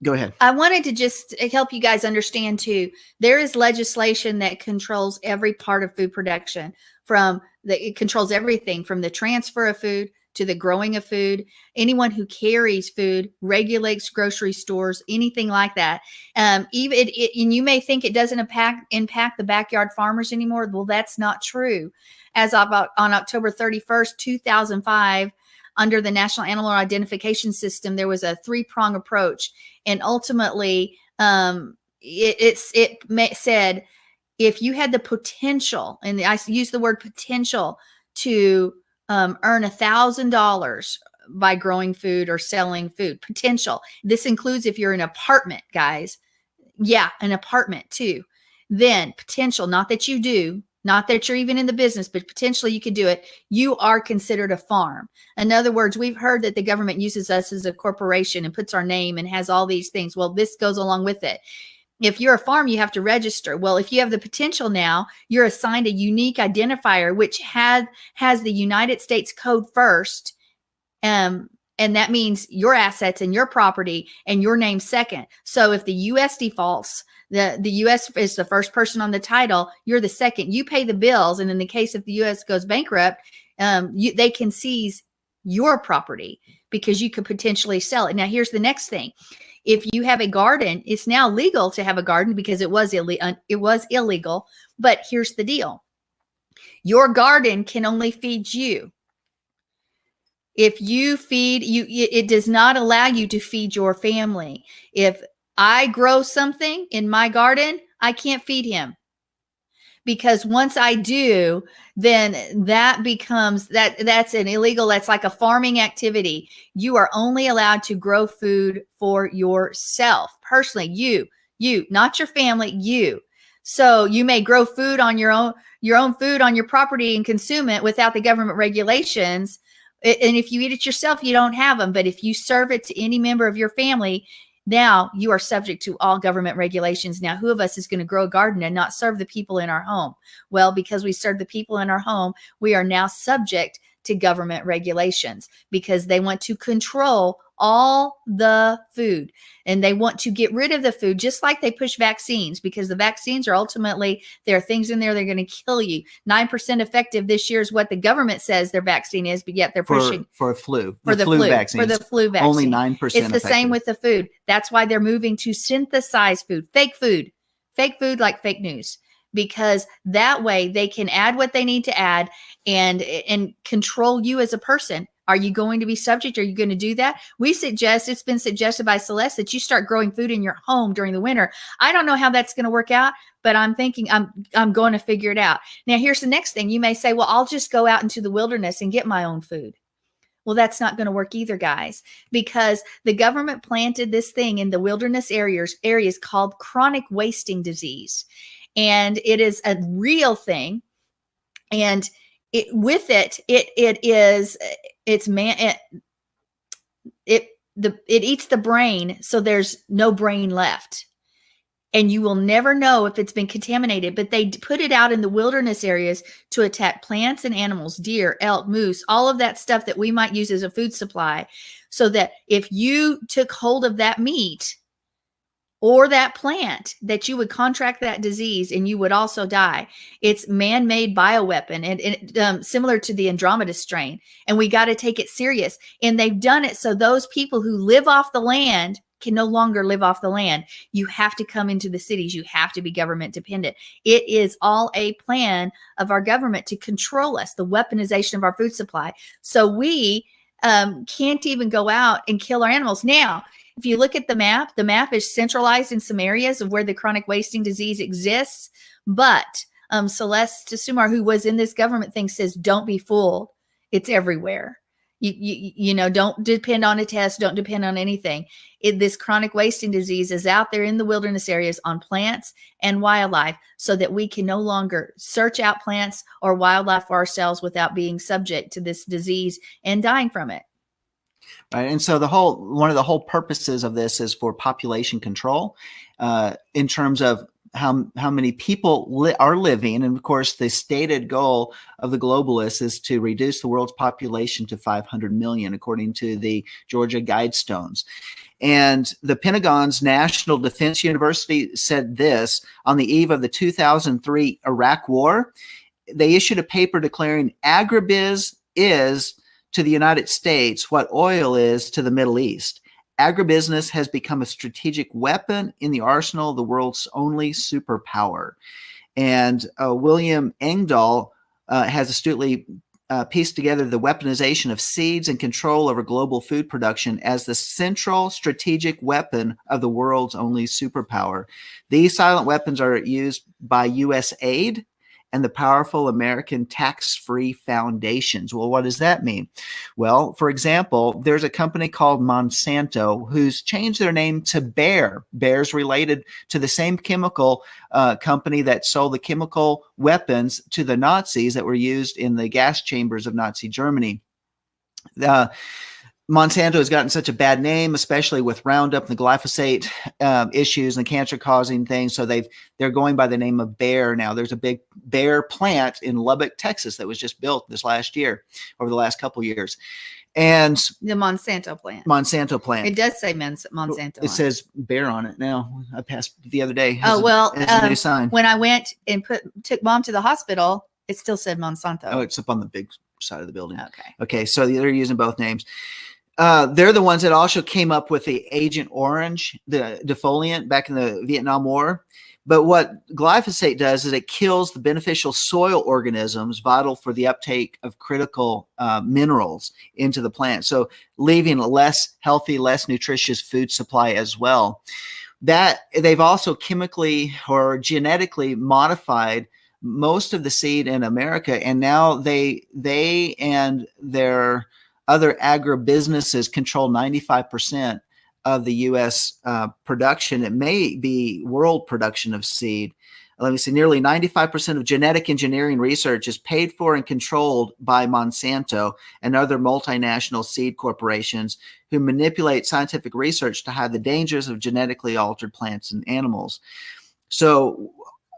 go ahead. I wanted to just help you guys understand too. There is legislation that controls every part of food production. It controls everything from the transfer of food to the growing of food. Anyone who carries food, regulates grocery stores, anything like that. And you may think it doesn't impact the backyard farmers anymore. Well, that's not true. As of on October 31st, 2005, under the National Animal Identification System, there was a 3-prong approach. And ultimately, it said, if you had the potential, and I use the word potential, to earn $1,000 by growing food or selling food, potential. This includes if you're in an apartment, guys. Yeah, an apartment too. Then potential, not that you do, not that you're even in the business, but potentially you could do it. You are considered a farm. In other words, we've heard that the government uses us as a corporation and puts our name and has all these things. Well, this goes along with it. If you're a farm, you have to register. Well, if you have the potential now, you're assigned a unique identifier, which has the United States code first. And that means your assets and your property and your name second. So if the U.S. defaults, the U.S. is the first person on the title, you're the second. You pay the bills. And in the case if the U.S. goes bankrupt, they can seize your property because you could potentially sell it. Now, here's the next thing. If you have a garden, it's now legal to have a garden because it was illegal. But here's the deal. Your garden can only feed you. If you feed you, it does not allow you to feed your family. If I grow something in my garden, I can't feed him. Because once I do, then that becomes that's an illegal, that's like a farming activity. You are only allowed to grow food for yourself. Personally, you, not your family, you. So you may grow food on your own food on your property and consume it without the government regulations. And if you eat it yourself, you don't have them. But if you serve it to any member of your family, now you are subject to all government regulations. Now, who of us is going to grow a garden and not serve the people in our home? Well, because we serve the people in our home, we are now subject to government regulations because they want to control all the food and they want to get rid of the food, just like they push vaccines, because the vaccines are ultimately, there are things in there that are going to kill you. 9% effective this year is what the government says their vaccine is, but yet they're pushing for flu vaccine. For the flu vaccine. Only 9% It's the effective. same with the food. That's why they're moving to synthesize food, fake food like fake news, because that way they can add what they need to add and control you as a person. Are you going to be subject? Are you going to do that? It's been suggested by Celeste that you start growing food in your home during the winter. I don't know how that's going to work out, but I'm thinking I'm going to figure it out. Now, here's the next thing. You may say, well, I'll just go out into the wilderness and get my own food. Well, that's not going to work either, guys, because the government planted this thing in the wilderness areas called chronic wasting disease. And it is a real thing. And it eats the brain, so there's no brain left. And you will never know if it's been contaminated, but they put it out in the wilderness areas to attack plants and animals, deer, elk, moose, all of that stuff that we might use as a food supply. So that if you took hold of that meat or that plant, that you would contract that disease and you would also die. It's man-made bioweapon and similar to the Andromeda strain. And we got to take it serious. And they've done it so those people who live off the land can no longer live off the land. You have to come into the cities. You have to be government dependent. It is all a plan of our government to control us, the weaponization of our food supply. So we can't even go out and kill our animals. Now, if you look at the map is centralized in some areas of where the chronic wasting disease exists. But Celeste Sumar, who was in this government thing, says, don't be fooled. It's everywhere. You know, don't depend on a test. Don't depend on anything. This chronic wasting disease is out there in the wilderness areas on plants and wildlife so that we can no longer search out plants or wildlife for ourselves without being subject to this disease and dying from it. Right. And so one of the whole purposes of this is for population control in terms of how many people are living. And of course, the stated goal of the globalists is to reduce the world's population to 500 million, according to the Georgia Guidestones. And the Pentagon's National Defense University said this on the eve of the 2003 Iraq War. They issued a paper declaring agribiz is to the United States what oil is to the Middle East. Agribusiness has become a strategic weapon in the arsenal of the world's only superpower. And William Engdahl has astutely pieced together the weaponization of seeds and control over global food production as the central strategic weapon of the world's only superpower. These silent weapons are used by U.S. aid and the powerful American tax-free foundations. Well, what does that mean? Well, for example, there's a company called Monsanto who's changed their name to Bayer. Bayer's related to the same chemical company that sold the chemical weapons to the Nazis that were used in the gas chambers of Nazi Germany. Monsanto has gotten such a bad name, especially with Roundup and the glyphosate issues and cancer-causing things. So they're going by the name of Bayer now. There's a big Bayer plant in Lubbock, Texas, that was just built this last year, over the last couple of years. And the Monsanto plant. It does say Monsanto. It says Bayer on it now. I passed the other day. Oh, well, as a new sign. When I went and took Mom to the hospital, it still said Monsanto. Oh, it's up on the big side of the building. Okay. So they're using both names. They're the ones that also came up with the Agent Orange, the defoliant back in the Vietnam War. But what glyphosate does is it kills the beneficial soil organisms vital for the uptake of critical minerals into the plant. So leaving a less healthy, less nutritious food supply as well. That they've also chemically or genetically modified most of the seed in America. And now they and their other agribusinesses control 95% of the U.S. Production. It may be world production of seed. Let me see, nearly 95% of genetic engineering research is paid for and controlled by Monsanto and other multinational seed corporations who manipulate scientific research to hide the dangers of genetically altered plants and animals. So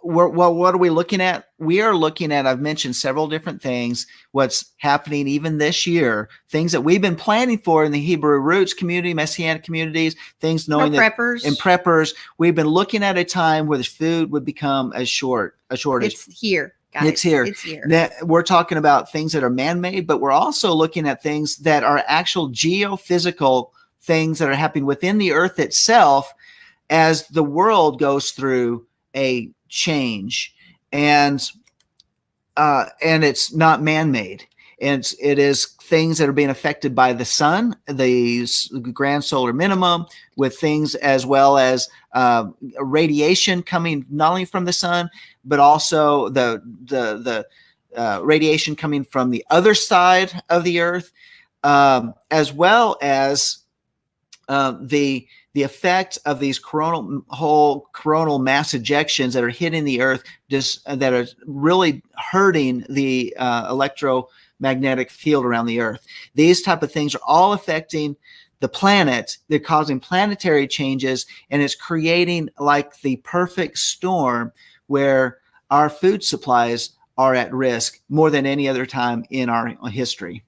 what are we looking at? We are looking at, I've mentioned several different things, what's happening even this year, things that we've been planning for in the Hebrew roots community, Messianic communities, things knowing that in preppers, we've been looking at a time where the food would become a shortage. It's here. Guys. It's here. It's here. We're talking about things that are man-made, but we're also looking at things that are actual geophysical things that are happening within the earth itself as the world goes through a change, and it's not man-made. It is things that are being affected by the sun, the grand solar minimum, with things as well as radiation coming not only from the sun, but also the radiation coming from the other side of the earth, as well as the effect of these coronal mass ejections that are hitting the earth, that are really hurting the electromagnetic field around the earth. These type of things are all affecting the planet. They're causing planetary changes, and it's creating like the perfect storm where our food supplies are at risk more than any other time in our history.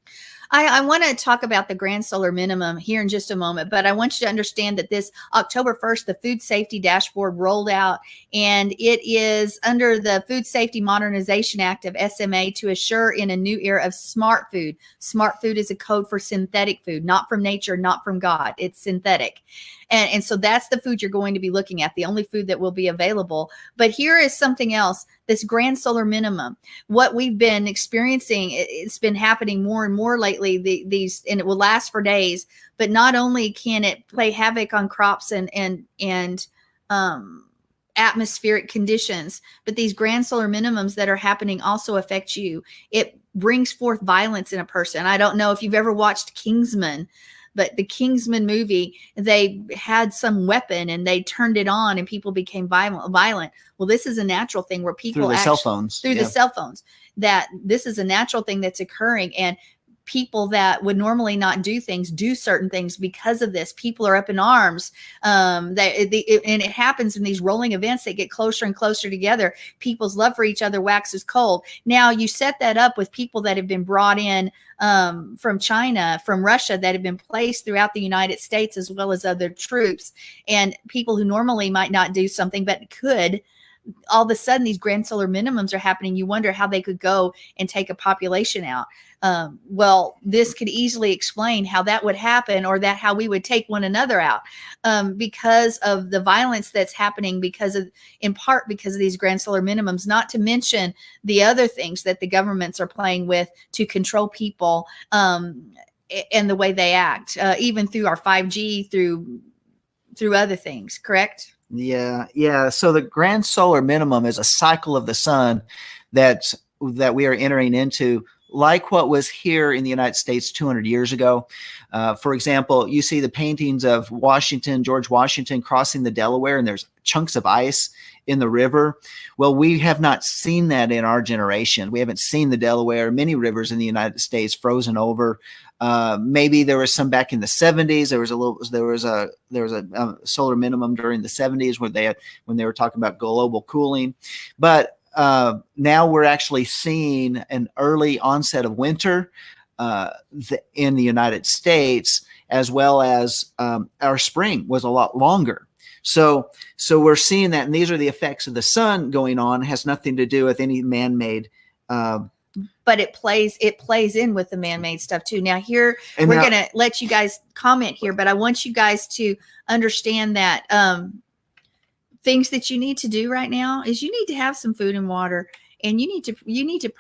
I want to talk about the grand solar minimum here in just a moment, but I want you to understand that this October 1st, the Food Safety Dashboard rolled out, and it is under the Food Safety Modernization Act of SMA to assure in a new era of smart food. Smart food is a code for synthetic food, not from nature, not from God. It's synthetic. And so that's the food you're going to be looking at, the only food that will be available. But here is something else, this grand solar minimum. What we've been experiencing, it's been happening more and more lately, and it will last for days. But not only can it play havoc on crops and atmospheric conditions, but these grand solar minimums that are happening also affect you. It brings forth violence in a person. I don't know if you've ever watched Kingsman, but the Kingsman movie, they had some weapon and they turned it on and people became violent. Well, this is a natural thing where people through the cell phones, that this is a natural thing that's occurring. And people that would normally not do things do certain things because of this. People are up in arms. And it happens in these rolling events that get closer and closer together. People's love for each other waxes cold. Now you set that up with people that have been brought in from China, from Russia, that have been placed throughout the United States, as well as other troops, and people who normally might not do something but could all of a sudden these grand solar minimums are happening. You wonder how they could go and take a population out. Well, this could easily explain how that would happen, or that how we would take one another out, because of the violence that's happening, in part because of these grand solar minimums, not to mention the other things that the governments are playing with to control people, and the way they act, even through our 5G, through other things, correct? Yeah. So the grand solar minimum is a cycle of the sun that we are entering into, like what was here in the United States 200 years ago. For example, you see the paintings of George Washington crossing the Delaware, and there's chunks of ice in the river. Well, we have not seen that in our generation. We haven't seen the Delaware, many rivers in the United States frozen over. Maybe there was some back in the 70s. There was a solar minimum during the 70s when they were talking about global cooling. But now we're actually seeing an early onset of winter in the United States, as well as our spring was a lot longer. So we're seeing that, and these are the effects of the sun going on. It has nothing to do with any man-made. But it plays in with the man-made stuff too. Now here, we're going to let you guys comment here, but I want you guys to understand that things that you need to do right now is you need to have some food and water, and you need to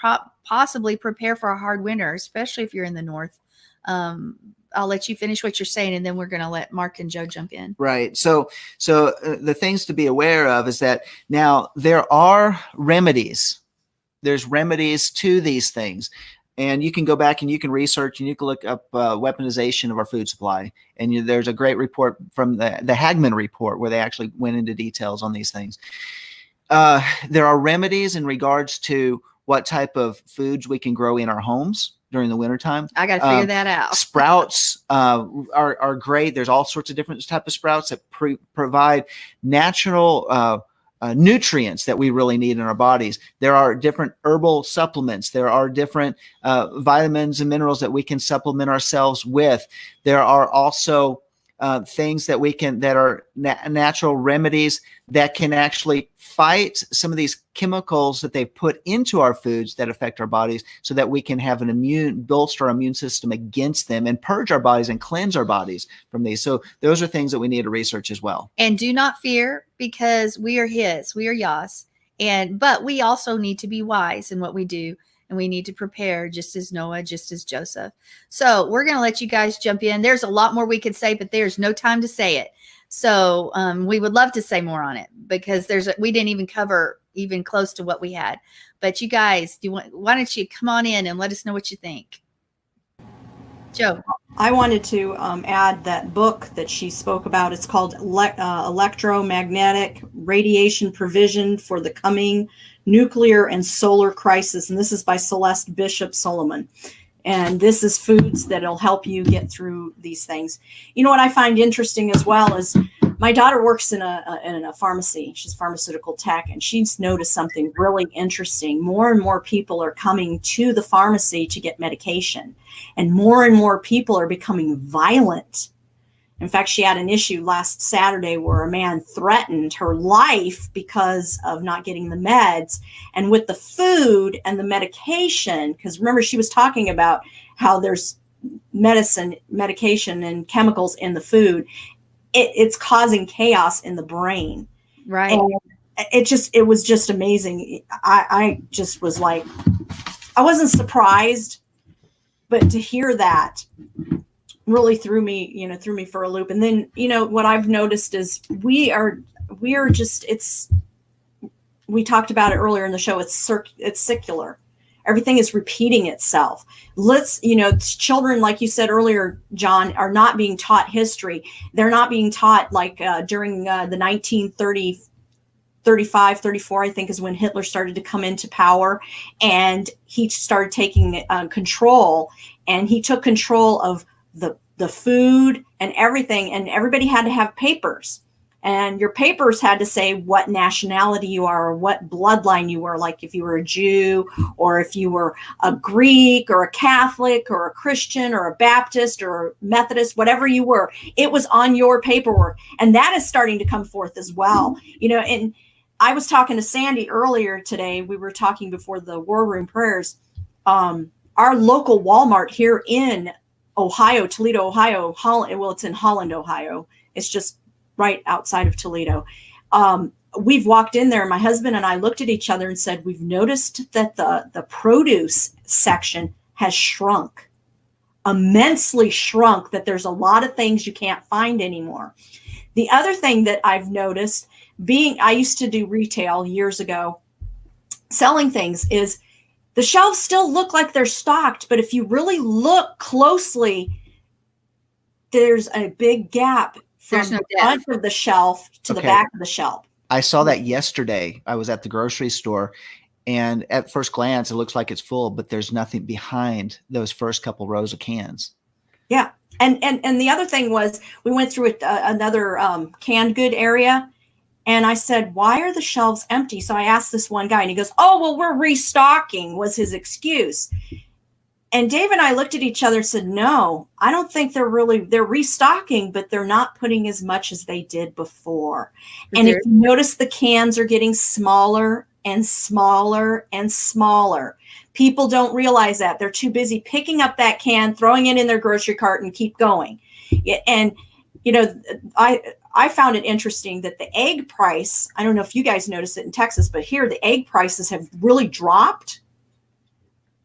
possibly prepare for a hard winter, especially if you're in the north. I'll let you finish what you're saying, and then we're going to let Mark and Joe jump in. Right. So the things to be aware of is that now there are remedies. There's remedies to these things. And you can go back and you can research and you can look up weaponization of our food supply. And there's a great report from the Hagman report where they actually went into details on these things. There are remedies in regards to what type of foods we can grow in our homes during the wintertime. I got to figure that out. Sprouts are great. There's all sorts of different type of sprouts that provide natural nutrients that we really need in our bodies. There are different herbal supplements. There are different vitamins and minerals that we can supplement ourselves with. There are also things that are natural remedies that can actually fight some of these chemicals that they've put into our foods that affect our bodies, so that we can have bolster our immune system against them and purge our bodies and cleanse our bodies from these. So those are things that we need to research as well. And do not fear, because we are Yah's, but we also need to be wise in what we do. And we need to prepare, just as Noah, just as Joseph. So we're going to let you guys jump in. There's a lot more we could say, but there's no time to say it. So we would love to say more on it, because we didn't even cover even close to what we had. But you guys, why don't you come on in and let us know what you think? Joe. I wanted to add that book that she spoke about. It's called Electromagnetic Radiation Provision for the Coming Nuclear and Solar Crisis. And this is by Celeste Bishop Solomon. And this is foods that'll help you get through these things. You know what I find interesting as well is my daughter works in a pharmacy. She's pharmaceutical tech, and she's noticed something really interesting. More and more people are coming to the pharmacy to get medication, and more people are becoming violent. In fact, she had an issue last Saturday where a man threatened her life because of not getting the meds. And with the food and the medication, because remember, she was talking about how there's medication and chemicals in the food. It's causing chaos in the brain. Right. And it was just amazing. I just was like, I wasn't surprised, but to hear that really threw me for a loop. And then, what I've noticed is we talked about it earlier in the show. It's circular. Everything is repeating itself. Children, like you said earlier, John, are not being taught history. They're not being taught during the 1935, 34, I think is when Hitler started to come into power, and he started taking control, and he took control of the food and everything, and everybody had to have papers. And your papers had to say what nationality you are or what bloodline you were, like if you were a Jew or if you were a Greek or a Catholic or a Christian or a Baptist or a Methodist, whatever you were, it was on your paperwork. And that is starting to come forth as well. And I was talking to Sandi earlier today. We were talking before the War Room Prayers. Our local Walmart here in Ohio, Toledo, Ohio, Holland. Well, it's in Holland, Ohio. It's just right outside of Toledo. We've walked in there, and my husband and I looked at each other and said, we've noticed that the produce section has shrunk, immensely shrunk, that there's a lot of things you can't find anymore. The other thing that I've noticed, I used to do retail years ago, selling things, is the shelves still look like they're stocked, but if you really look closely, there's a big gap from the front of the shelf to the back of the shelf. I saw that yesterday. I was at the grocery store, and at first glance, it looks like it's full, but there's nothing behind those first couple rows of cans. Yeah. And the other thing was, we went through another canned good area, and I said, why are the shelves empty? So I asked this one guy, and he goes, oh, well, we're restocking, was his excuse. And Dave and I looked at each other and said, no, I don't think they're restocking, but they're not putting as much as they did before. And if you notice, the cans are getting smaller and smaller and smaller. People don't realize that. They're too busy picking up that can, throwing it in their grocery cart, and keep going. And, I found it interesting that the egg price, I don't know if you guys noticed it in Texas, but here the egg prices have really dropped.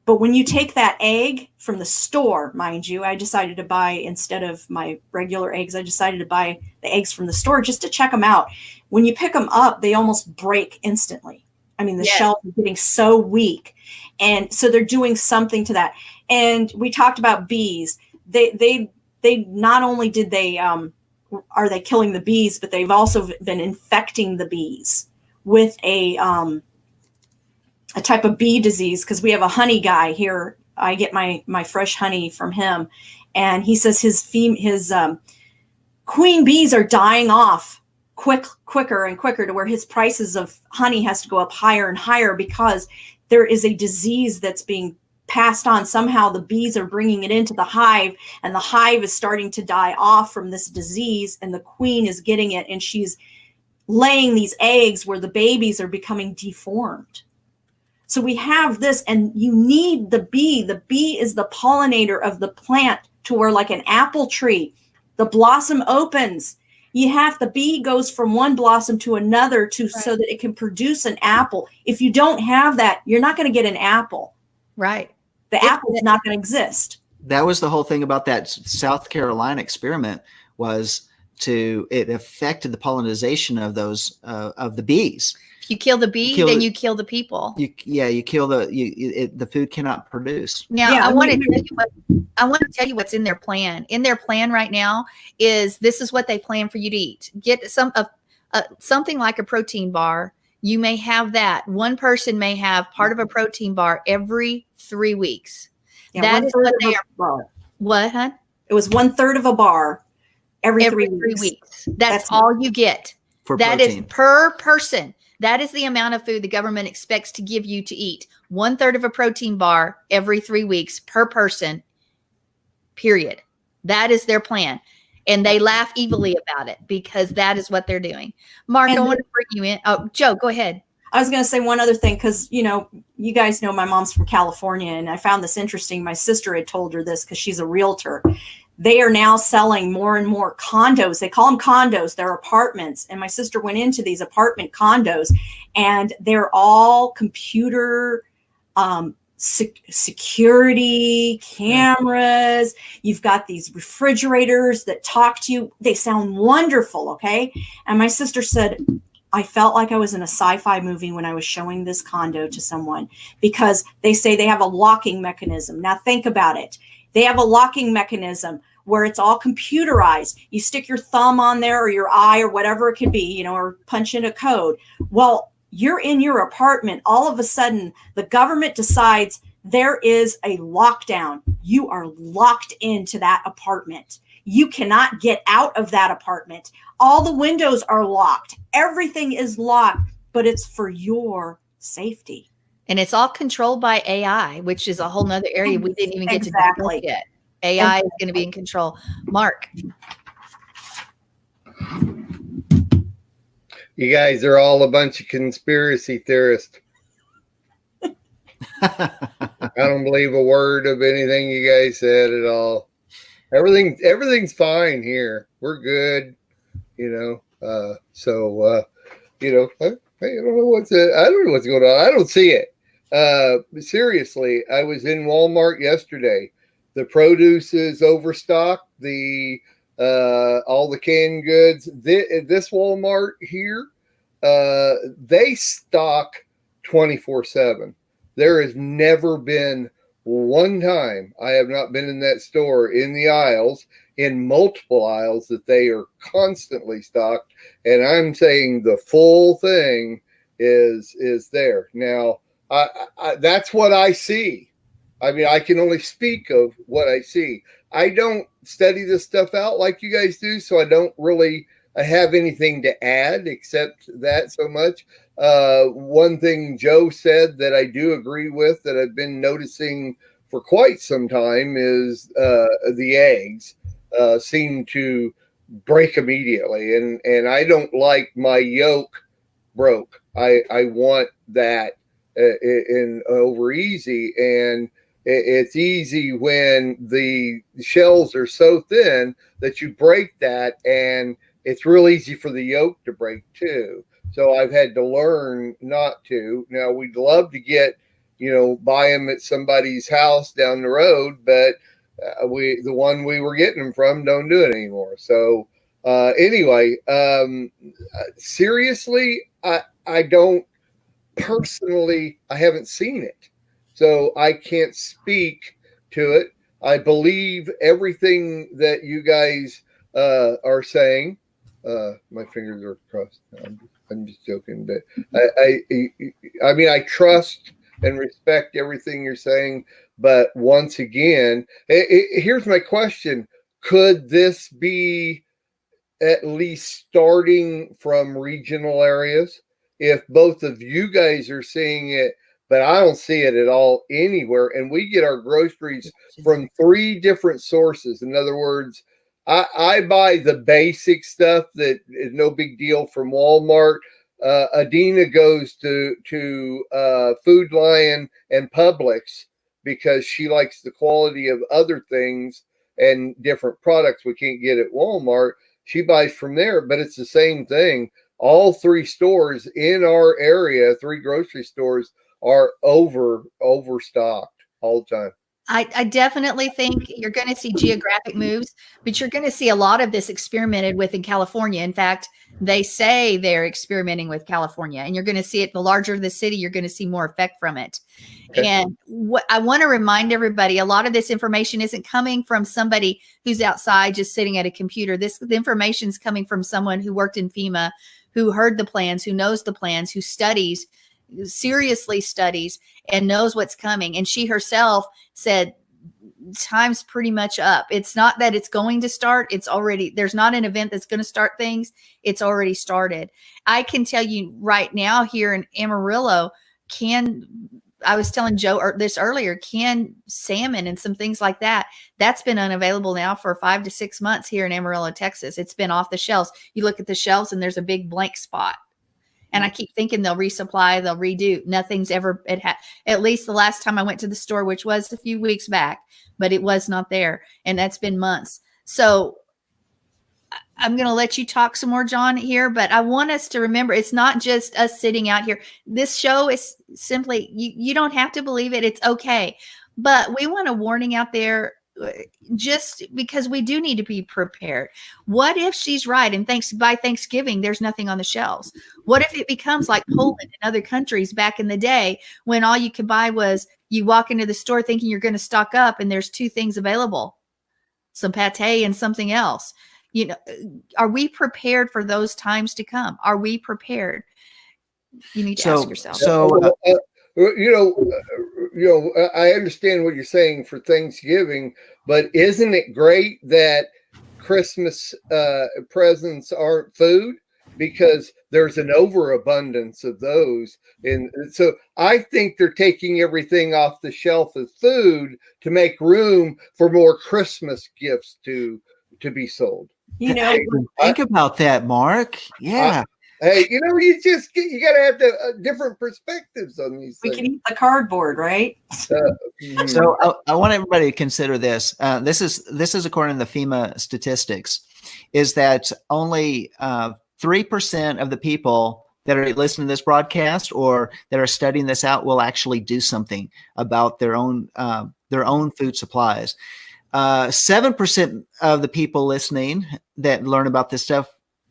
But when you take that egg from the store, mind you, I decided to buy, instead of my regular eggs, I decided to buy the eggs from the store just to check them out. When you pick them up, they almost break instantly. I mean, the shelf is getting so weak. And so they're doing something to that. And we talked about bees. They not only did are they killing the bees, but they've also been infecting the bees with a type of bee disease, because we have a honey guy here. I get my fresh honey from him, and he says his queen bees are dying off quicker and quicker, to where his prices of honey has to go up higher and higher, because there is a disease that's being passed on. Somehow the bees are bringing it into the hive, and the hive is starting to die off from this disease, and the queen is getting it, and she's laying these eggs where the babies are becoming deformed. So we have this, and you need the bee. The bee is the pollinator of the plant, to where, like an apple tree, the blossom opens. The bee goes from one blossom to another so that it can produce an apple. If you don't have that, you're not going to get an apple. Right. The apple is not going to exist. That was the whole thing about that South Carolina experiment, was it affected the pollination of those of the bees. If you kill the bee, then you kill the people. You kill the food cannot produce. Now, I want to tell you what's in their plan. In their plan right now this is what they plan for you to eat. Get something like a protein bar. You may have that. One person may have part of a protein bar every 3 weeks. Yeah, that is what they are. What, huh? It was 1/3 of a bar every 3 weeks. That's all you get. That protein. is per person. That is the amount of food the government expects to give you to eat. 1/3 of a protein bar every 3 weeks per person, period. That is their plan. And they laugh evilly about it, because that is what they're doing. Mark, I want to bring you in. Oh, Joe, go ahead. I was going to say one other thing, because, you guys know my mom's from California, and I found this interesting. My sister had told her this, because she's a realtor. They are now selling more and more condos. They call them condos. They're apartments. And my sister went into these apartment condos, and they're all computer security cameras. You've got these refrigerators that talk to you. They sound wonderful. Okay. And my sister said, I felt like I was in a sci-fi movie when I was showing this condo to someone, because they say they have a locking mechanism. Now think about it. They have a locking mechanism where it's all computerized. You stick your thumb on there, or your eye, or whatever it could be, or punch in a code. Well, you're in your apartment. All of a sudden, the government decides there is a lockdown. You are locked into that apartment. You cannot get out of that apartment. All the windows are locked. Everything is locked, but it's for your safety. And it's all controlled by AI, which is a whole nother area we didn't even get to discuss yet. AI is going to be in control. Mark. You guys are all a bunch of conspiracy theorists. I don't believe a word of anything you guys said at all. Everything's fine here. We're good, you know. You know, I don't know what's going on. I don't see it. Seriously, I was in Walmart yesterday. The produce is overstocked. All the canned goods. This Walmart here, they stock 24/7. There has never been one time I have not been in that store in the aisles, in multiple aisles, that they are constantly stocked. And I'm saying the full thing is there. Now, that's what I see. I mean, I can only speak of what I see. I don't study this stuff out like you guys do, so I don't really have anything to add except that so much. One thing Joe said that I do agree with, that I've been noticing for quite some time, is the eggs seem to break immediately, and I don't like my yolk broke. I want that in over easy, and it's easy when the shells are so thin that you break that, and it's real easy for the yolk to break too. So I've had to learn not to. Now, we'd love to buy them at somebody's house down the road, but the one we were getting them from don't do it anymore. So anyway, seriously, I don't personally, I haven't seen it, so I can't speak to it. I believe everything that you guys are saying. My fingers are crossed. I'm just joking, but I mean, I trust and respect everything you're saying. But once again, here's my question. Could this be at least starting from regional areas? If both of you guys are seeing it, but I don't see it at all anywhere. And we get our groceries from 3 different sources. In other words, I buy the basic stuff that is no big deal from Walmart. Adina goes to Food Lion and Publix because she likes the quality of other things and different products we can't get at Walmart. She buys from there, but it's the same thing. All 3 stores in our area, 3 grocery stores, are overstocked all the time. I definitely think you're going to see geographic moves, but you're going to see a lot of this experimented with in California. In fact, they say they're experimenting with California, and you're going to see it. The larger the city, you're going to see more effect from it. Okay. And what I want to remind everybody, a lot of this information isn't coming from somebody who's outside just sitting at a computer. The information is coming from someone who worked in FEMA, who heard the plans, who knows the plans, who seriously studies and knows what's coming. And she herself said, time's pretty much up. It's not that it's going to start. It's already, there's not an event that's going to start things. It's already started. I can tell you right now here in Amarillo, I was telling Joe this earlier, canned salmon and some things like that, that's been unavailable now for 5 to 6 months here in Amarillo, Texas. It's been off the shelves. You look at the shelves and there's a big blank spot. And I keep thinking they'll resupply, they'll redo. Nothing's ever, at least the last time I went to the store, which was a few weeks back, but it was not there. And that's been months. So I'm going to let you talk some more, John, here, but I want us to remember, it's not just us sitting out here. This show is simply, you don't have to believe it. It's okay. But we want a warning out there, just because we do need to be prepared. What if she's right and by Thanksgiving there's nothing on the shelves? What if it becomes like Poland and other countries back in the day when all you could buy was, you walk into the store thinking you're going to stock up and there's 2 things available, some pate and something else? You know, are we prepared for those times to come? Are we prepared? You need to ask yourself. I understand what you're saying for Thanksgiving, but isn't it great that Christmas presents aren't food? Because there's an overabundance of those. And so I think they're taking everything off the shelf as food to make room for more Christmas gifts to be sold. Think about that, Mark. Yeah. Hey, you know, you got to have different perspectives on these We things. can eat the cardboard, right? So I want everybody to consider this. This is according to the FEMA statistics, is that only 3% of the people that are listening to this broadcast or that are studying this out will actually do something about their own food supplies. 7% of the people listening that learn about this stuff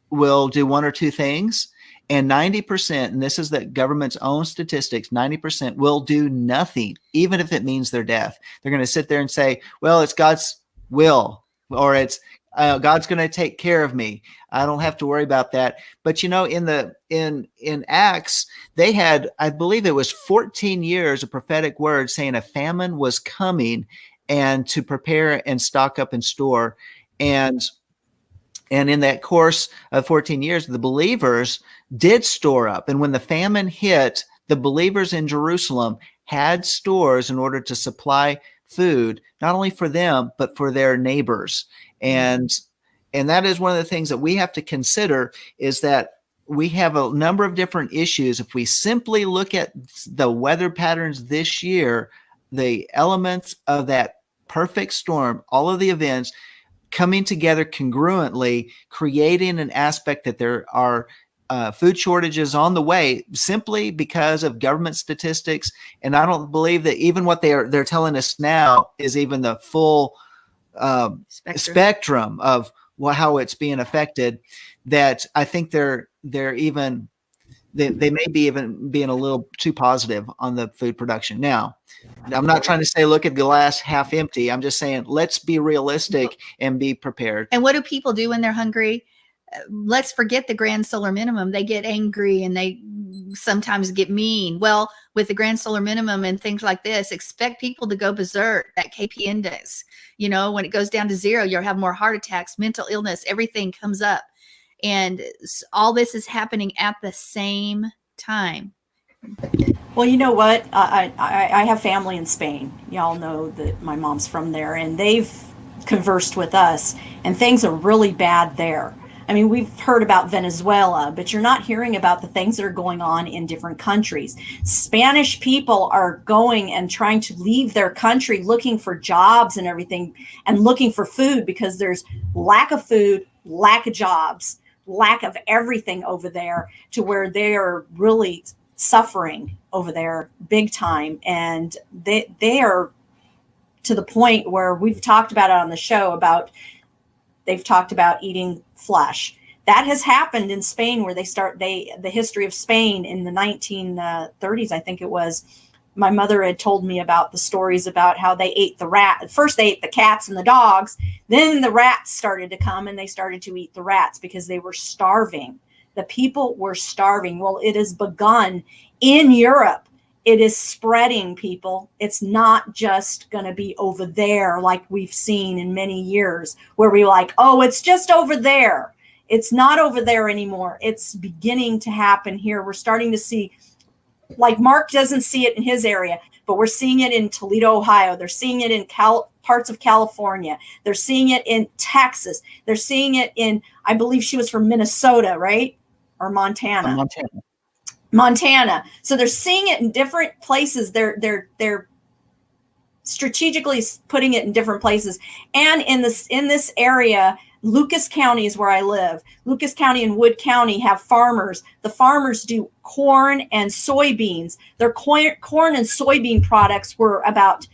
will do one or two things. And 90%, and this is the government's own statistics, 90% will do nothing, even if it means their death. They're going to sit there and say, well, it's God's will, or it's God's going to take care of me. I don't have to worry about that. But you know, in Acts, they had, I believe it was 14 years of prophetic words saying a famine was coming and to prepare and stock up and store. And in that course of 14 years, the believers did store up. And when the famine hit, the believers in Jerusalem had stores in order to supply food, not only for them, but for their neighbors. And that is one of the things that we have to consider, is that we have a number of different issues. If we simply look at the weather patterns this year, the elements of that perfect storm, all of the events coming together congruently, creating an aspect that there are food shortages on the way simply because of government statistics. And I don't believe that even what they're telling us now is even the full spectrum of how it's being affected. That I think they're even they may be even being a little too positive on the food production. Now, I'm not trying to say look at the glass half empty. I'm just saying let's be realistic and be prepared. And what do people do when they're hungry? Let's forget the grand solar minimum. They get angry and they sometimes get mean. Well, with the grand solar minimum and things like this, expect people to go berserk. That KP index, you know, when it goes down to 0, you'll have more heart attacks, mental illness, everything comes up. And all this is happening at the same time. Well, you know what? I have family in Spain. Y'all know that my mom's from there, and they've conversed with us, and things are really bad there. I mean, we've heard about Venezuela, but you're not hearing about the things that are going on in different countries. Spanish people are going and trying to leave their country looking for jobs and everything, and looking for food, because there's lack of food, lack of jobs, lack of everything over there, to where they are really suffering over there big time. And they are to the point where we've talked about it on the show about, they've talked about eating flesh. That has happened in Spain, where the history of Spain in the 1930s, I think it was. My mother had told me about the stories about how they ate the rat. First they ate the cats and the dogs. Then the rats started to come and they started to eat the rats because they were starving. The people were starving. Well, it has begun in Europe. It is spreading, people. It's not just going to be over there like we've seen in many years, where we're like, oh, it's just over there. It's not over there anymore. It's beginning to happen here. We're starting to see, like Mark doesn't see it in his area, but we're seeing it in Toledo, Ohio. They're seeing it in parts of California. They're seeing it in Texas. They're seeing it in, I believe she was from Minnesota, right? Or Montana. Montana. So they're seeing it in different places. They're strategically putting it in different places. And in this area, Lucas County is where I live. Lucas County and Wood County have farmers. The farmers do corn and soybeans. Their corn and soybean products were about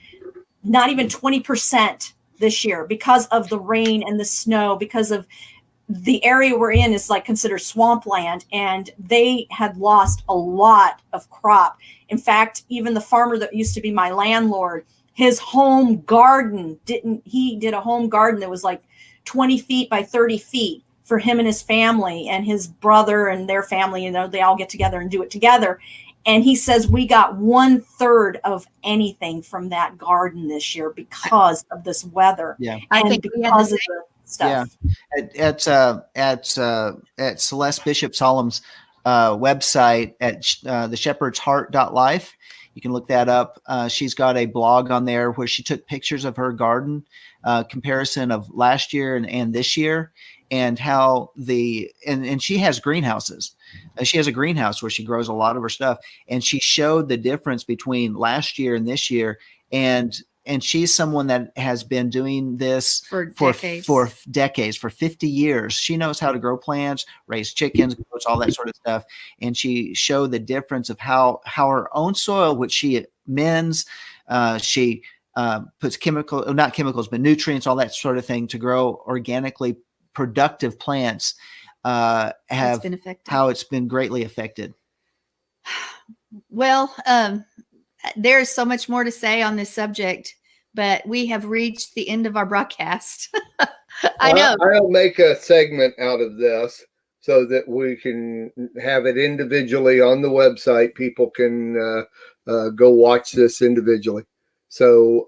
not even 20% this year because of the rain and the snow, because of the area we're in is like considered swampland, and they had lost a lot of crop. In fact, even the farmer that used to be my landlord, his home garden he did a home garden that was like 20 feet by 30 feet for him and his family and his brother and their family. You know, they all get together and do it together. And he says we got 1/3 of anything from that garden this year because of this weather. Yeah, I and think because of the stuff. Yeah, at Celeste Bishop Solom's website at theshepherdsheart.life, You can look that up. She's got a blog on there where she took pictures of her garden, comparison of last year and this year, and how and she has greenhouses. She has a greenhouse where she grows a lot of her stuff, and she showed the difference between last year and this year. And she's someone that has been doing this for decades, for 50 years. She knows how to grow plants, raise chickens, all that sort of stuff. And she showed the difference of how her own soil, which she mends, she puts not chemicals, but nutrients, all that sort of thing to grow organically productive plants, how it's been greatly affected. Well, there's so much more to say on this subject, but we have reached the end of our broadcast. I know. I'll make a segment out of this so that we can have it individually on the website. People can go watch this individually. So,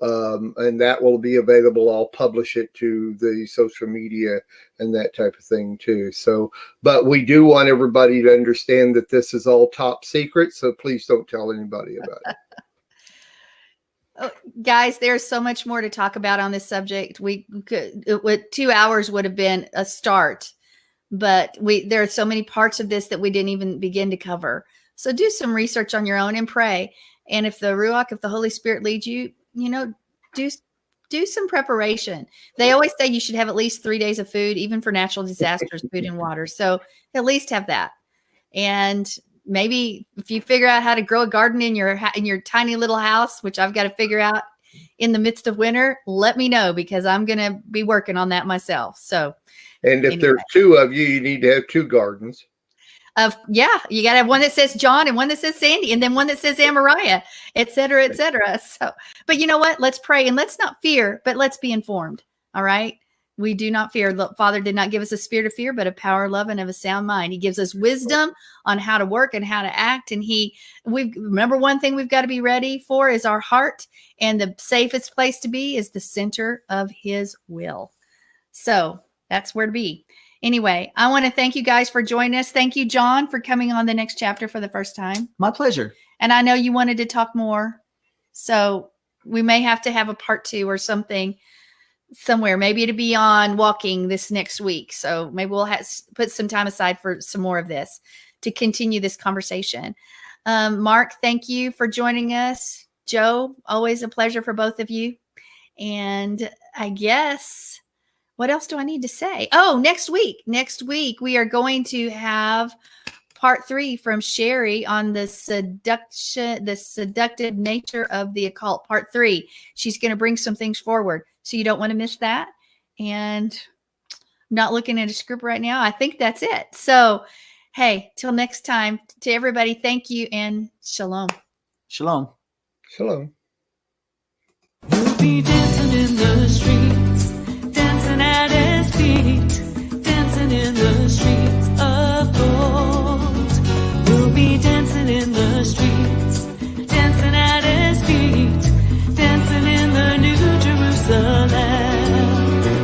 and that will be available. I'll publish it to the social media and that type of thing too. So, but we do want everybody to understand that this is all top secret. So please don't tell anybody about it. Oh, guys, there's so much more to talk about on this subject. We could, 2 hours would have been a start, but there are so many parts of this that we didn't even begin to cover. So do some research on your own and pray. And if the Ruach, if the Holy Spirit leads you, do some preparation. They always say you should have at least 3 days of food, even for natural disasters, food and water. So at least have that. And maybe if you figure out how to grow a garden in your tiny little house, which I've got to figure out in the midst of winter, let me know, because I'm going to be working on that myself. So, and if there's two of you, you need to have two gardens. Yeah, you got to have one that says John and one that says Sandy, and then one that says Amariah, et cetera, et cetera. So, but you know what? Let's pray and let's not fear, but let's be informed. All right. We do not fear. Look, Father did not give us a spirit of fear, but of power, love, and of a sound mind. He gives us wisdom on how to work and how to act. And we remember one thing we've got to be ready for is our heart. And the safest place to be is the center of his will. So that's where to be. Anyway, I want to thank you guys for joining us. Thank you, John, for coming on the next chapter for the first time. My pleasure. And I know you wanted to talk more. So we may have to have a part 2 or something somewhere. Maybe it'll be on walking this next week. So maybe we'll put some time aside for some more of this to continue this conversation. Mark, thank you for joining us. Joe, always a pleasure for both of you. And I guess, what else do I need to say? Oh, next week we are going to have part 3 from Sherry on the seductive nature of the occult, part 3. She's going to bring some things forward. So you don't want to miss that. And I'm not looking at a script right now. I think that's it. So, hey, till next time, to everybody, thank you and shalom. Shalom. Shalom. We'll be dancing in the streets, dancing at his feet, dancing in the streets of gold. We'll be dancing in the streets, dancing at his feet, dancing in the New Jerusalem.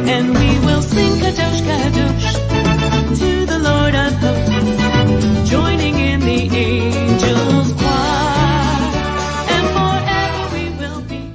And we will sing Kadosh, Kadosh to the Lord of hosts, joining in the angels' choir, and forever we will be.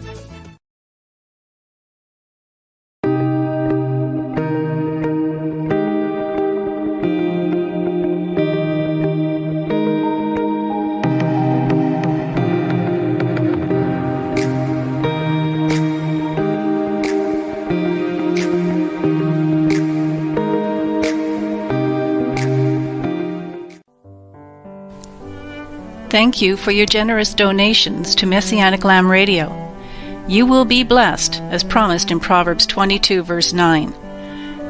Thank you for your generous donations to Messianic Lamb Radio. You will be blessed, as promised in Proverbs 22, verse 9.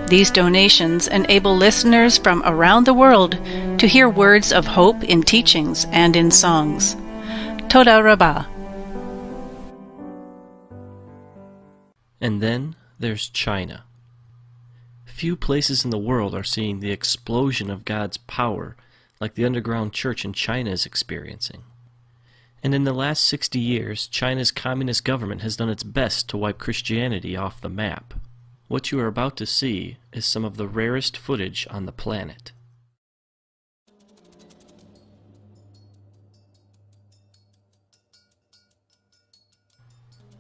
These donations enable listeners from around the world to hear words of hope in teachings and in songs. Toda Rabbah. And then there's China. Few places in the world are seeing the explosion of God's power like the underground church in China is experiencing. And in the last 60 years, China's communist government has done its best to wipe Christianity off the map. What you are about to see is some of the rarest footage on the planet.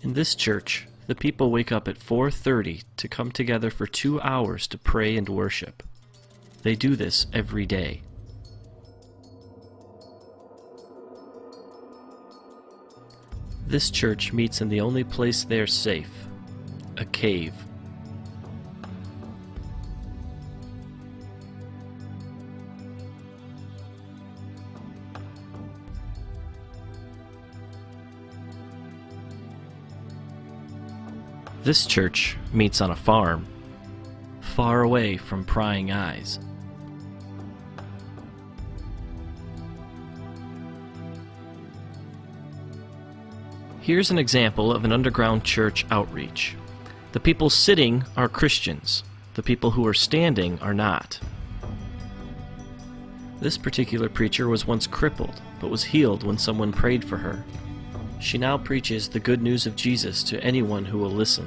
In this church, the people wake up at 4:30 to come together for 2 hours to pray and worship. They do this every day. This church meets in the only place they're safe, a cave. This church meets on a farm, far away from prying eyes. Here's an example of an underground church outreach. The people sitting are Christians. The people who are standing are not. This particular preacher was once crippled, but was healed when someone prayed for her. She now preaches the good news of Jesus to anyone who will listen.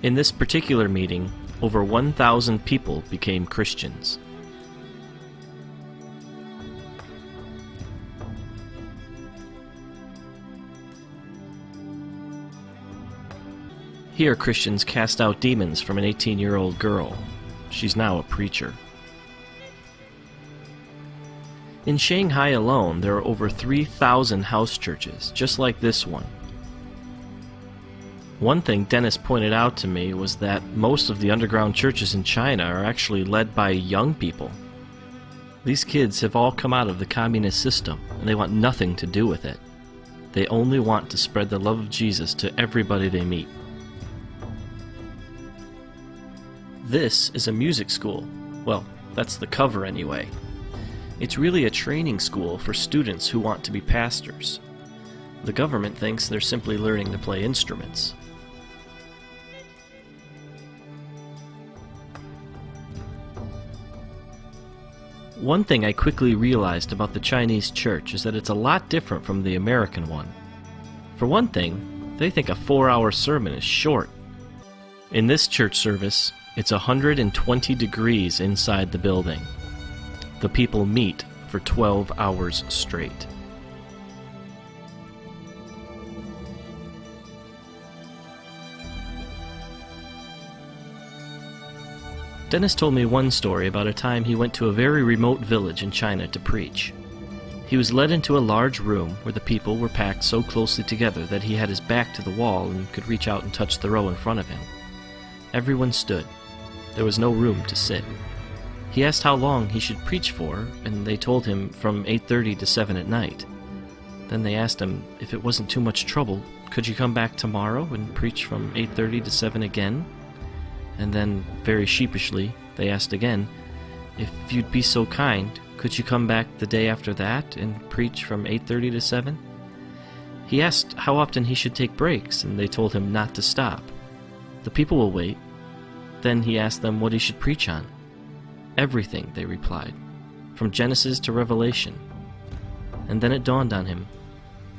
In this particular meeting, over 1,000 people became Christians. Here, Christians cast out demons from an 18-year-old girl. She's now a preacher. In Shanghai alone, there are over 3,000 house churches, just like this one. One thing Dennis pointed out to me was that most of the underground churches in China are actually led by young people. These kids have all come out of the communist system, and they want nothing to do with it. They only want to spread the love of Jesus to everybody they meet. This is a music school. Well, that's the cover anyway. It's really a training school for students who want to be pastors. The government thinks they're simply learning to play instruments. One thing I quickly realized about the Chinese church is that it's a lot different from the American one. For one thing, they think a 4-hour sermon is short. In this church service, it's 120 degrees inside the building. The people meet for 12 hours straight. Dennis told me one story about a time he went to a very remote village in China to preach. He was led into a large room where the people were packed so closely together that he had his back to the wall and could reach out and touch the row in front of him. Everyone stood. There was no room to sit. He asked how long he should preach for, and they told him from 8:30 to 7 at night. Then they asked him if it wasn't too much trouble, could you come back tomorrow and preach from 8:30 to 7 again? And then, very sheepishly, they asked again, if you'd be so kind, could you come back the day after that and preach from 8:30 to 7? He asked how often he should take breaks, and they told him not to stop. The people will wait. Then he asked them what he should preach on. Everything, they replied, from Genesis to Revelation. And then it dawned on him,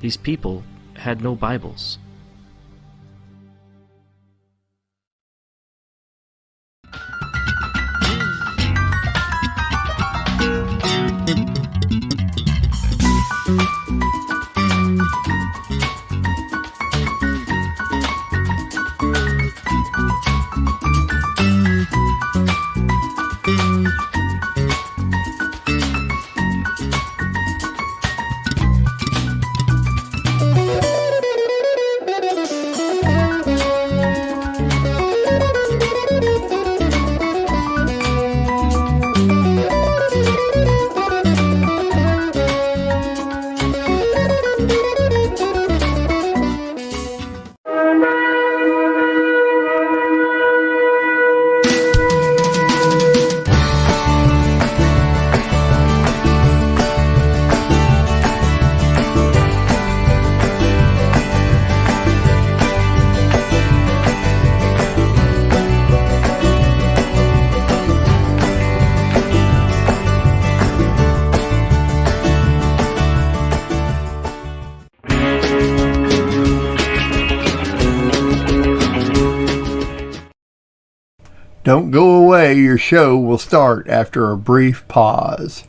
these people had no Bibles. Don't go away, your show will start after a brief pause.